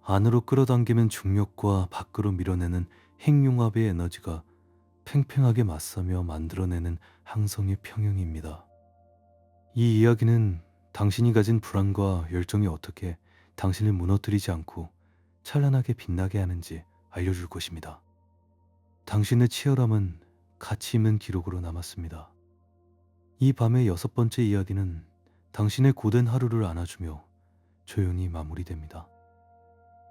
안으로 끌어당기면 중력과 밖으로 밀어내는 핵융합의 에너지가 팽팽하게 맞서며 만들어내는 항성의 평형입니다. 이 이야기는 당신이 가진 불안과 열정이 어떻게 당신을 무너뜨리지 않고 찬란하게 빛나게 하는지 알려줄 것입니다. 당신의 치열함은 가치 있는 기록으로 남았습니다. 이 밤의 6번째 이야기는 당신의 고된 하루를 안아주며 조용히 마무리됩니다.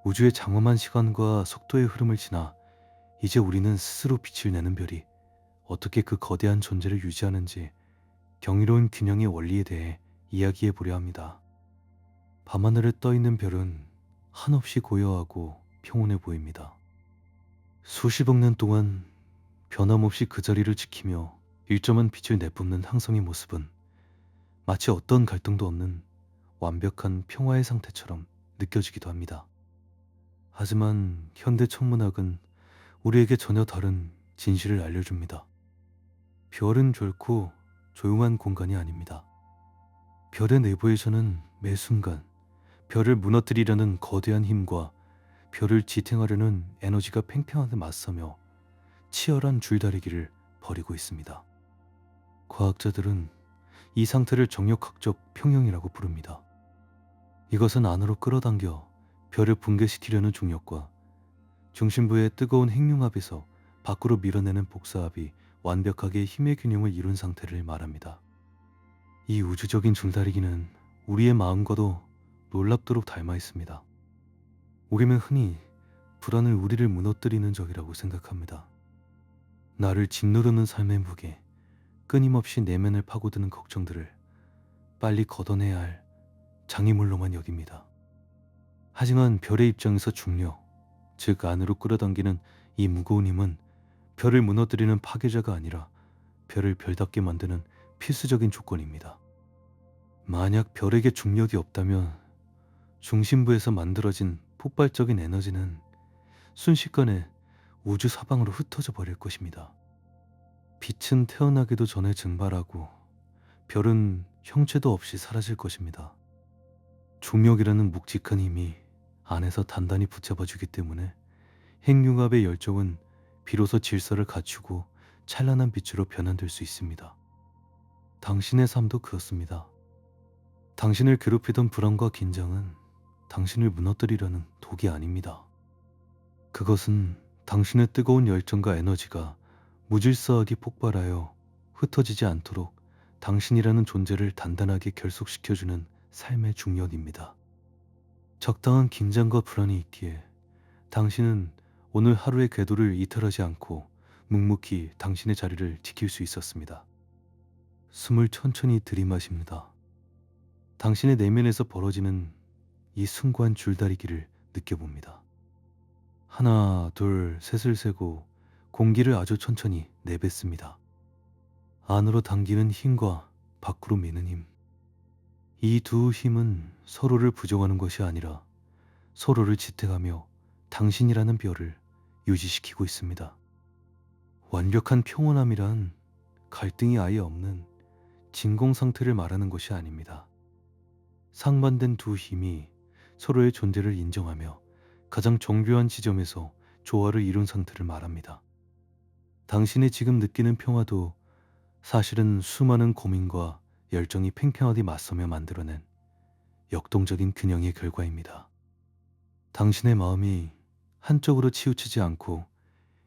우주의 장엄한 시간과 속도의 흐름을 지나 이제 우리는 스스로 빛을 내는 별이 어떻게 그 거대한 존재를 유지하는지 경이로운 균형의 원리에 대해 이야기해 보려 합니다. 밤하늘에 떠있는 별은 한없이 고요하고 평온해 보입니다. 수십억 년 동안 변함없이 그 자리를 지키며 일정한 빛을 내뿜는 항성의 모습은 마치 어떤 갈등도 없는 완벽한 평화의 상태처럼 느껴지기도 합니다. 하지만 현대 천문학은 우리에게 전혀 다른 진실을 알려줍니다. 별은 결코 조용한 공간이 아닙니다. 별의 내부에서는 매 순간 별을 무너뜨리려는 거대한 힘과 별을 지탱하려는 에너지가 팽팽하게 맞서며 치열한 줄다리기를 벌이고 있습니다. 과학자들은 이 상태를 정력학적 평형이라고 부릅니다. 이것은 안으로 끌어당겨 별을 붕괴시키려는 중력과 중심부의 뜨거운 핵융합에서 밖으로 밀어내는 복사압이 완벽하게 힘의 균형을 이룬 상태를 말합니다. 이 우주적인 줄다리기는 우리의 마음과도 놀랍도록 닮아 있습니다. 우리는 흔히 불안을 우리를 무너뜨리는 적이라고 생각합니다. 나를 짓누르는 삶의 무게, 끊임없이 내면을 파고드는 걱정들을 빨리 걷어내야 할 장애물로만 여깁니다. 하지만 별의 입장에서 중력, 즉 안으로 끌어당기는 이 무거운 힘은 별을 무너뜨리는 파괴자가 아니라 별을 별답게 만드는 필수적인 조건입니다. 만약 별에게 중력이 없다면 중심부에서 만들어진 폭발적인 에너지는 순식간에 우주 사방으로 흩어져 버릴 것입니다. 빛은 태어나기도 전에 증발하고 별은 형체도 없이 사라질 것입니다. 중력이라는 묵직한 힘이 안에서 단단히 붙잡아주기 때문에 핵융합의 열정은 비로소 질서를 갖추고 찬란한 빛으로 변환될 수 있습니다. 당신의 삶도 그렇습니다. 당신을 괴롭히던 불안과 긴장은 당신을 무너뜨리려는 독이 아닙니다. 그것은 당신의 뜨거운 열정과 에너지가 무질서하게 폭발하여 흩어지지 않도록 당신이라는 존재를 단단하게 결속시켜주는 삶의 중력입니다. 적당한 긴장과 불안이 있기에 당신은 오늘 하루의 궤도를 이탈하지 않고 묵묵히 당신의 자리를 지킬 수 있었습니다. 숨을 천천히 들이마십니다. 당신의 내면에서 벌어지는 이 숭고한 줄다리기를 느껴봅니다. 하나, 둘, 셋을 세고 공기를 아주 천천히 내뱉습니다. 안으로 당기는 힘과 밖으로 미는 힘. 이 두 힘은 서로를 부정하는 것이 아니라 서로를 지탱하며 당신이라는 별을 유지시키고 있습니다. 완벽한 평온함이란 갈등이 아예 없는 진공 상태를 말하는 것이 아닙니다. 상반된 두 힘이 서로의 존재를 인정하며 가장 정교한 지점에서 조화를 이룬 상태를 말합니다. 당신이 지금 느끼는 평화도 사실은 수많은 고민과 열정이 팽팽하게 맞서며 만들어낸 역동적인 균형의 결과입니다. 당신의 마음이 한쪽으로 치우치지 않고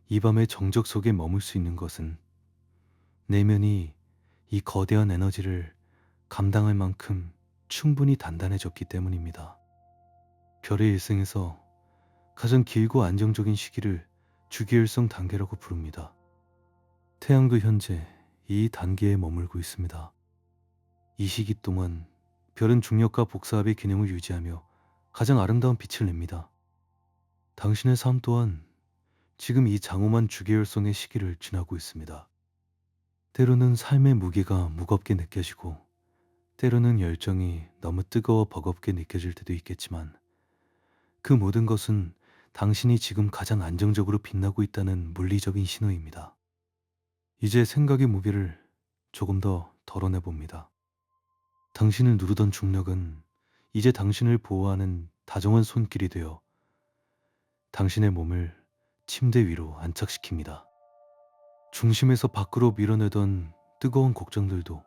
이 밤의 정적 속에 머물 수 있는 것은 내면이 이 거대한 에너지를 감당할 만큼 충분히 단단해졌기 때문입니다. 별의 일생에서 가장 길고 안정적인 시기를 주기율성 단계라고 부릅니다. 태양도 현재 이 단계에 머물고 있습니다. 이 시기 동안 별은 중력과 복사압의 균형을 유지하며 가장 아름다운 빛을 냅니다. 당신의 삶 또한 지금 이 장엄한 주계율성의 시기를 지나고 있습니다. 때로는 삶의 무게가 무겁게 느껴지고 때로는 열정이 너무 뜨거워 버겁게 느껴질 때도 있겠지만 그 모든 것은 당신이 지금 가장 안정적으로 빛나고 있다는 물리적인 신호입니다. 이제 생각의 무게를 조금 더 덜어내 봅니다. 당신을 누르던 중력은 이제 당신을 보호하는 다정한 손길이 되어 당신의 몸을 침대 위로 안착시킵니다. 중심에서 밖으로 밀어내던 뜨거운 걱정들도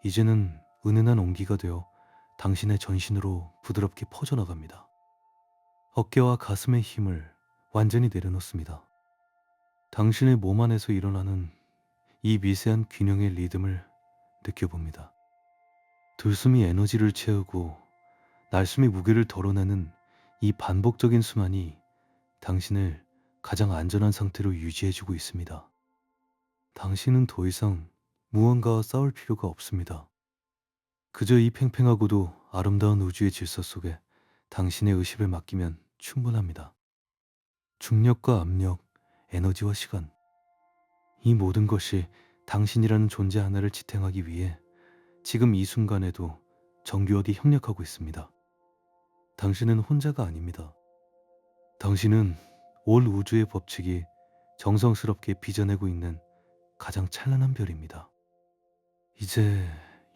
이제는 은은한 온기가 되어 당신의 전신으로 부드럽게 퍼져나갑니다. 어깨와 가슴의 힘을 완전히 내려놓습니다. 당신의 몸 안에서 일어나는 이 미세한 균형의 리듬을 느껴봅니다. 들숨이 에너지를 채우고 날숨이 무게를 덜어내는 이 반복적인 순환이 당신을 가장 안전한 상태로 유지해주고 있습니다. 당신은 더 이상 무언가와 싸울 필요가 없습니다. 그저 이 팽팽하고도 아름다운 우주의 질서 속에 당신의 의식을 맡기면 충분합니다. 중력과 압력, 에너지와 시간, 이 모든 것이 당신이라는 존재 하나를 지탱하기 위해 지금 이 순간에도 정교하게 협력하고 있습니다. 당신은 혼자가 아닙니다. 당신은 올 우주의 법칙이 정성스럽게 빚어내고 있는 가장 찬란한 별입니다. 이제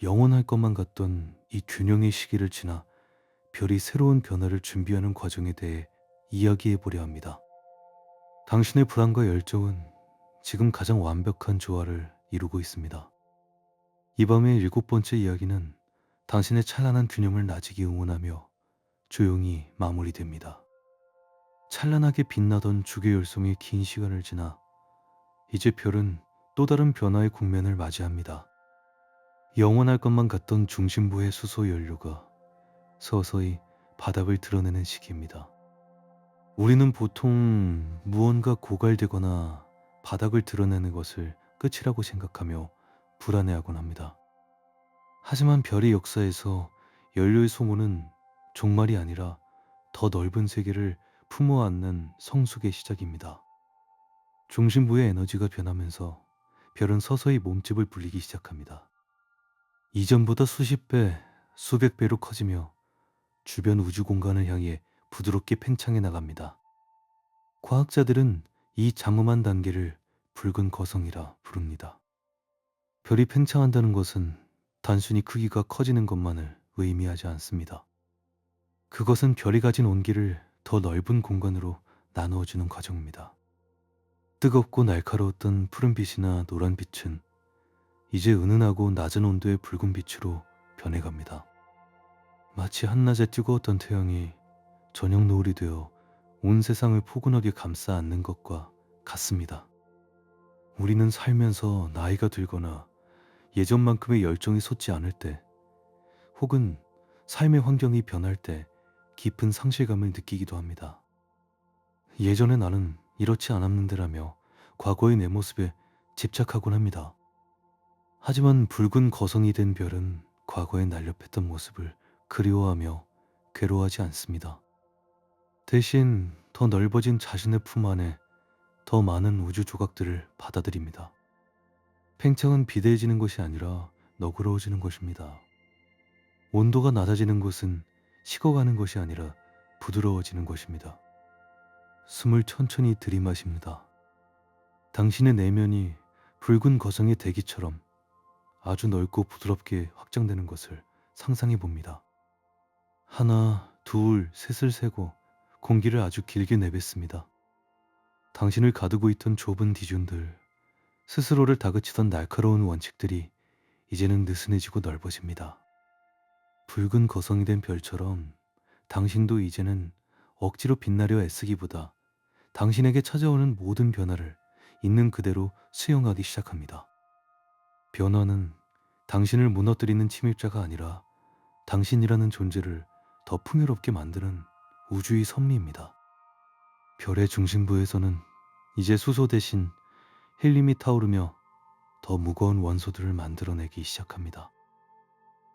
영원할 것만 같던 이 균형의 시기를 지나 별이 새로운 변화를 준비하는 과정에 대해 이야기해 보려 합니다. 당신의 불안과 열정은 지금 가장 완벽한 조화를 이루고 있습니다. 이 밤의 7번째 이야기는 당신의 찬란한 균형을 나지기 응원하며 조용히 마무리됩니다. 찬란하게 빛나던 주계열성의 긴 시간을 지나 이제 별은 또 다른 변화의 국면을 맞이합니다. 영원할 것만 같던 중심부의 수소 연료가 서서히 바닥을 드러내는 시기입니다. 우리는 보통 무언가 고갈되거나 바닥을 드러내는 것을 끝이라고 생각하며 불안해하곤 합니다. 하지만 별의 역사에서 연료의 소모는 종말이 아니라 더 넓은 세계를 품어 안는 성숙의 시작입니다. 중심부의 에너지가 변하면서 별은 서서히 몸집을 불리기 시작합니다. 이전보다 수십 배, 수백 배로 커지며 주변 우주 공간을 향해 부드럽게 팽창해 나갑니다. 과학자들은 이 잠엄한 단계를 붉은 거성이라 부릅니다. 별이 팽창한다는 것은 단순히 크기가 커지는 것만을 의미하지 않습니다. 그것은 별이 가진 온기를 더 넓은 공간으로 나누어주는 과정입니다. 뜨겁고 날카로웠던 푸른빛이나 노란빛은 이제 은은하고 낮은 온도의 붉은 빛으로 변해갑니다. 마치 한낮에 뜨거웠던 태양이 저녁 노을이 되어 온 세상을 포근하게 감싸 안는 것과 같습니다. 우리는 살면서 나이가 들거나 예전만큼의 열정이 솟지 않을 때, 혹은 삶의 환경이 변할 때 깊은 상실감을 느끼기도 합니다. 예전의 나는 이렇지 않았는데라며 과거의 내 모습에 집착하곤 합니다. 하지만 붉은 거성이 된 별은 과거에 날렵했던 모습을 그리워하며 괴로워하지 않습니다. 대신 더 넓어진 자신의 품 안에 더 많은 우주 조각들을 받아들입니다. 팽창은 비대해지는 것이 아니라 너그러워지는 것입니다. 온도가 낮아지는 것은 식어가는 것이 아니라 부드러워지는 것입니다. 숨을 천천히 들이마십니다. 당신의 내면이 붉은 거성의 대기처럼 아주 넓고 부드럽게 확장되는 것을 상상해 봅니다. 하나, 둘, 셋을 세고 공기를 아주 길게 내뱉습니다. 당신을 가두고 있던 좁은 기준들, 스스로를 다그치던 날카로운 원칙들이 이제는 느슨해지고 넓어집니다. 붉은 거성이 된 별처럼 당신도 이제는 억지로 빛나려 애쓰기보다 당신에게 찾아오는 모든 변화를 있는 그대로 수용하기 시작합니다. 변화는 당신을 무너뜨리는 침입자가 아니라 당신이라는 존재를 더 풍요롭게 만드는 우주의 섭리입니다. 별의 중심부에서는 이제 수소 대신 헬륨이 타오르며 더 무거운 원소들을 만들어내기 시작합니다.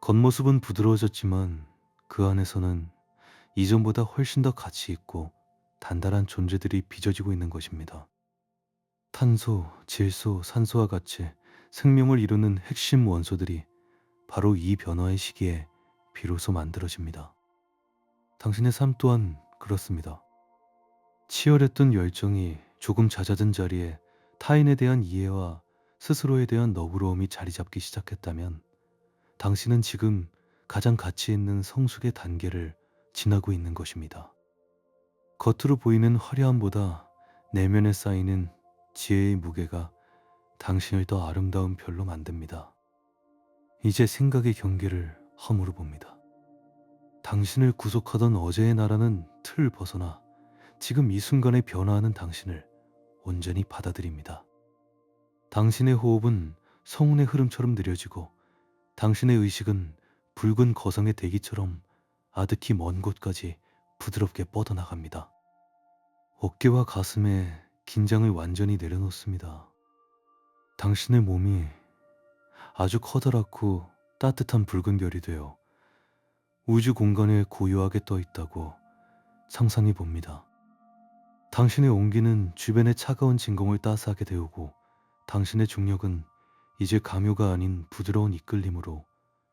겉모습은 부드러워졌지만 그 안에서는 이전보다 훨씬 더 가치 있고 단단한 존재들이 빚어지고 있는 것입니다. 탄소, 질소, 산소와 같이 생명을 이루는 핵심 원소들이 바로 이 변화의 시기에 비로소 만들어집니다. 당신의 삶 또한 그렇습니다. 치열했던 열정이 조금 잦아든 자리에 타인에 대한 이해와 스스로에 대한 너그러움이 자리 잡기 시작했다면 당신은 지금 가장 가치 있는 성숙의 단계를 지나고 있는 것입니다. 겉으로 보이는 화려함보다 내면에 쌓이는 지혜의 무게가 당신을 더 아름다운 별로 만듭니다. 이제 생각의 경계를 허물어 봅니다. 당신을 구속하던 어제의 나라는 틀을 벗어나 지금 이 순간에 변화하는 당신을 온전히 받아들입니다. 당신의 호흡은 성운의 흐름처럼 느려지고 당신의 의식은 붉은 거성의 대기처럼 아득히 먼 곳까지 부드럽게 뻗어나갑니다. 어깨와 가슴에 긴장을 완전히 내려놓습니다. 당신의 몸이 아주 커다랗고 따뜻한 붉은 별이 되어 우주 공간에 고요하게 떠 있다고 상상해 봅니다. 당신의 온기는 주변의 차가운 진공을 따스하게 데우고 당신의 중력은 이제 강요가 아닌 부드러운 이끌림으로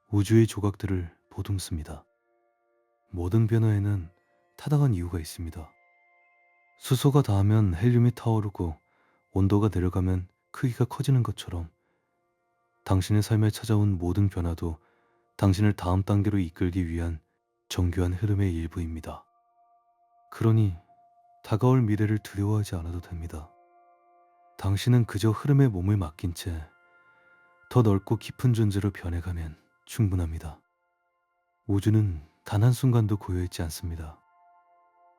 우주의 조각들을 보듬습니다. 모든 변화에는 타당한 이유가 있습니다. 수소가 닿으면 헬륨이 타오르고 온도가 내려가면 크기가 커지는 것처럼 당신의 삶에 찾아온 모든 변화도 당신을 다음 단계로 이끌기 위한 정교한 흐름의 일부입니다. 그러니 다가올 미래를 두려워하지 않아도 됩니다. 당신은 그저 흐름에 몸을 맡긴 채 더 넓고 깊은 존재로 변해가면 충분합니다. 우주는 단 한순간도 고여있지 않습니다.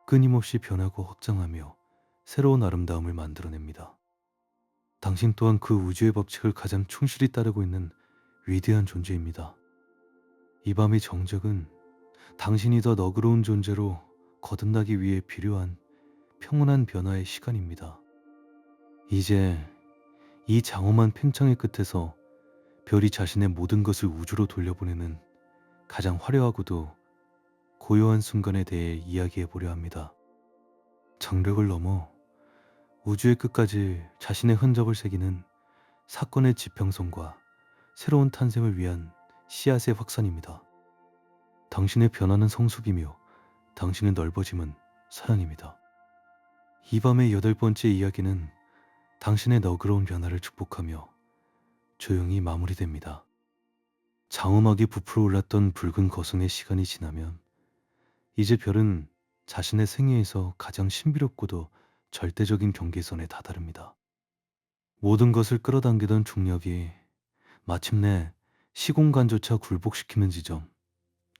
끊임없이 변하고 확장하며 새로운 아름다움을 만들어냅니다. 당신 또한 그 우주의 법칙을 가장 충실히 따르고 있는 위대한 존재입니다. 이 밤의 정적은 당신이 더 너그러운 존재로 거듭나기 위해 필요한 평온한 변화의 시간입니다. 이제 이 장엄한 팽창의 끝에서 별이 자신의 모든 것을 우주로 돌려보내는 가장 화려하고도 고요한 순간에 대해 이야기해 보려 합니다. 장력을 넘어 우주의 끝까지 자신의 흔적을 새기는 사건의 지평선과 새로운 탄생을 위한 씨앗의 확산입니다. 당신의 변화는 성숙이며 당신의 넓어짐은 사연입니다. 이 밤의 8번째 이야기는 당신의 너그러운 변화를 축복하며 조용히 마무리됩니다. 장엄하게 부풀어 올랐던 붉은 거성의 시간이 지나면 이제 별은 자신의 생애에서 가장 신비롭고도 절대적인 경계선에 다다릅니다. 모든 것을 끌어당기던 중력이 마침내 시공간조차 굴복시키는 지점,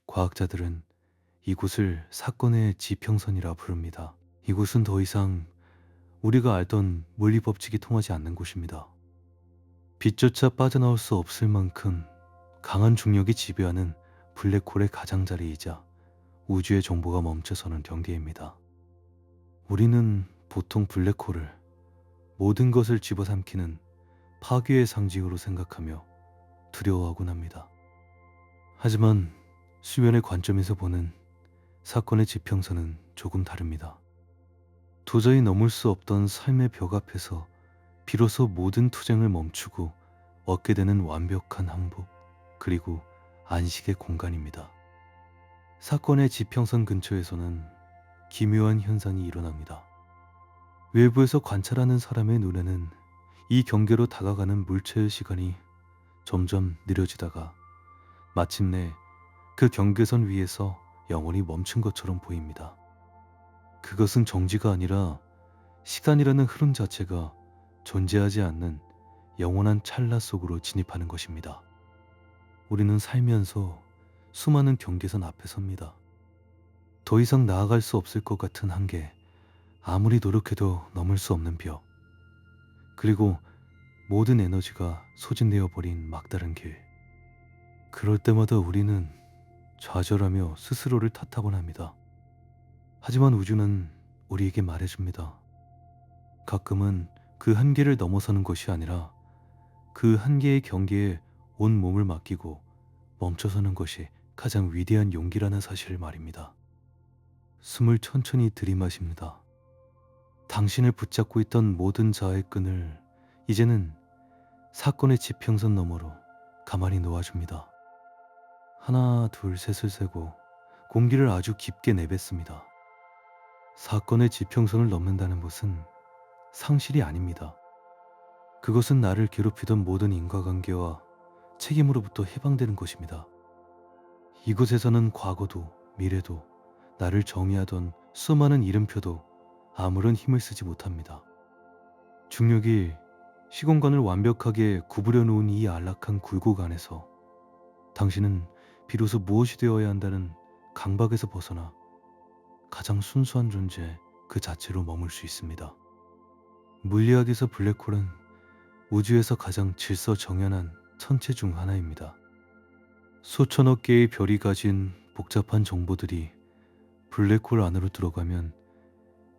과학자들은 이곳을 사건의 지평선이라 부릅니다. 이곳은 더 이상 우리가 알던 물리 법칙이 통하지 않는 곳입니다. 빛조차 빠져나올 수 없을 만큼 강한 중력이 지배하는 블랙홀의 가장자리이자 우주의 정보가 멈춰서는 경계입니다. 우리는 보통 블랙홀을 모든 것을 집어삼키는 파괴의 상징으로 생각하며 두려워하곤 합니다. 하지만 수면의 관점에서 보는 사건의 지평선은 조금 다릅니다. 도저히 넘을 수 없던 삶의 벽 앞에서 비로소 모든 투쟁을 멈추고 얻게 되는 완벽한 항복, 그리고 안식의 공간입니다. 사건의 지평선 근처에서는 기묘한 현상이 일어납니다. 외부에서 관찰하는 사람의 눈에는 이 경계로 다가가는 물체의 시간이 점점 느려지다가 마침내 그 경계선 위에서 영원히 멈춘 것처럼 보입니다. 그것은 정지가 아니라 시간이라는 흐름 자체가 존재하지 않는 영원한 찰나 속으로 진입하는 것입니다. 우리는 살면서 수많은 경계선 앞에 섭니다. 더 이상 나아갈 수 없을 것 같은 한계, 아무리 노력해도 넘을 수 없는 벽, 그리고 모든 에너지가 소진되어 버린 막다른 길. 그럴 때마다 우리는 좌절하며 스스로를 탓하곤 합니다. 하지만 우주는 우리에게 말해줍니다. 가끔은 그 한계를 넘어서는 것이 아니라 그 한계의 경계에 온 몸을 맡기고 멈춰서는 것이 가장 위대한 용기라는 사실을 말입니다. 숨을 천천히 들이마십니다. 당신을 붙잡고 있던 모든 자아의 끈을 이제는 사건의 지평선 너머로 가만히 놓아줍니다. 하나, 둘, 셋을 세고 공기를 아주 깊게 내뱉습니다. 사건의 지평선을 넘는다는 것은 상실이 아닙니다. 그것은 나를 괴롭히던 모든 인과관계와 책임으로부터 해방되는 것입니다. 이곳에서는 과거도 미래도 나를 정의하던 수많은 이름표도 아무런 힘을 쓰지 못합니다. 중력이 시공간을 완벽하게 구부려 놓은 이 안락한 굴곡 안에서 당신은 비로소 무엇이 되어야 한다는 강박에서 벗어나 가장 순수한 존재 그 자체로 머물 수 있습니다. 물리학에서 블랙홀은 우주에서 가장 질서정연한 천체 중 하나입니다. 수천억 개의 별이 가진 복잡한 정보들이 블랙홀 안으로 들어가면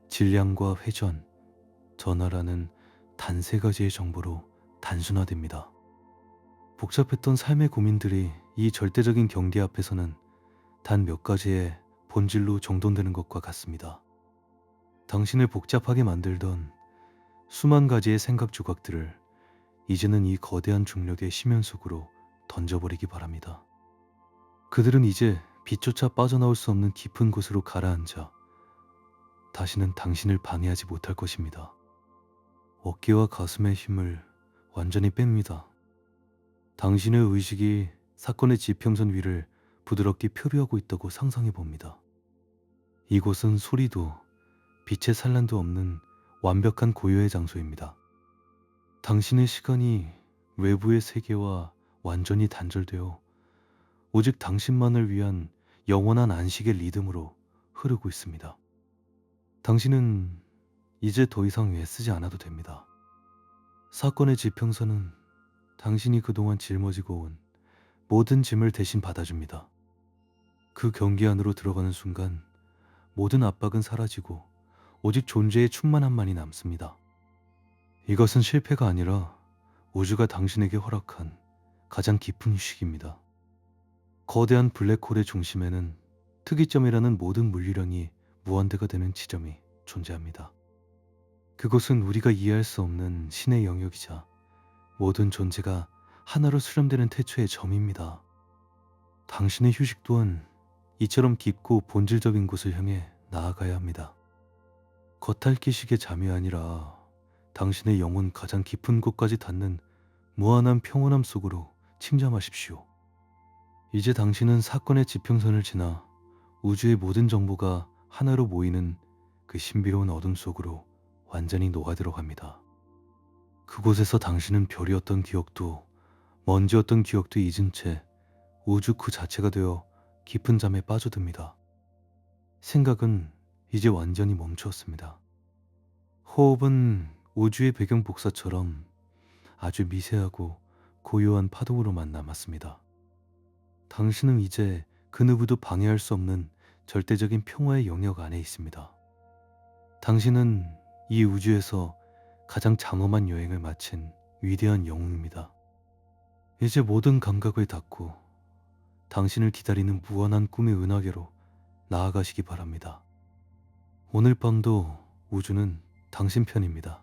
질량과 회전, 전하라는 단 세 가지의 정보로 단순화됩니다. 복잡했던 삶의 고민들이 이 절대적인 경계 앞에서는 단 몇 가지의 본질로 정돈되는 것과 같습니다. 당신을 복잡하게 만들던 수만 가지의 생각 조각들을 이제는 이 거대한 중력의 심연 속으로 던져버리기 바랍니다. 그들은 이제 빛조차 빠져나올 수 없는 깊은 곳으로 가라앉아 다시는 당신을 방해하지 못할 것입니다. 어깨와 가슴의 힘을 완전히 뺍니다. 당신의 의식이 사건의 지평선 위를 부드럽게 표류하고 있다고 상상해 봅니다. 이곳은 소리도 빛의 산란도 없는 완벽한 고요의 장소입니다. 당신의 시간이 외부의 세계와 완전히 단절되어 오직 당신만을 위한 영원한 안식의 리듬으로 흐르고 있습니다. 당신은 이제 더 이상 애쓰지 않아도 됩니다. 사건의 지평선은 당신이 그동안 짊어지고 온 모든 짐을 대신 받아줍니다. 그 경기 안으로 들어가는 순간 모든 압박은 사라지고 오직 존재의 충만함만이 남습니다. 이것은 실패가 아니라 우주가 당신에게 허락한 가장 깊은 휴식입니다. 거대한 블랙홀의 중심에는 특이점이라는 모든 물리량이 무한대가 되는 지점이 존재합니다. 그곳은 우리가 이해할 수 없는 신의 영역이자 모든 존재가 하나로 수렴되는 태초의 점입니다. 당신의 휴식 또한 이처럼 깊고 본질적인 곳을 향해 나아가야 합니다. 겉핥기식의 잠이 아니라 당신의 영혼 가장 깊은 곳까지 닿는 무한한 평온함 속으로 침잠하십시오. 이제 당신은 사건의 지평선을 지나 우주의 모든 정보가 하나로 모이는 그 신비로운 어둠 속으로 완전히 녹아들어갑니다. 그곳에서 당신은 별이었던 기억도 먼지였던 기억도 잊은 채 우주 그 자체가 되어 깊은 잠에 빠져듭니다. 생각은 이제 완전히 멈추었습니다. 호흡은 우주의 배경 복사처럼 아주 미세하고 고요한 파동으로만 남았습니다. 당신은 이제 그 누구도 방해할 수 없는 절대적인 평화의 영역 안에 있습니다. 당신은 이 우주에서 가장 장엄한 여행을 마친 위대한 영웅입니다. 이제 모든 감각을 닫고 당신을 기다리는 무한한 꿈의 은하계로 나아가시기 바랍니다. 오늘 밤도 우주는 당신 편입니다.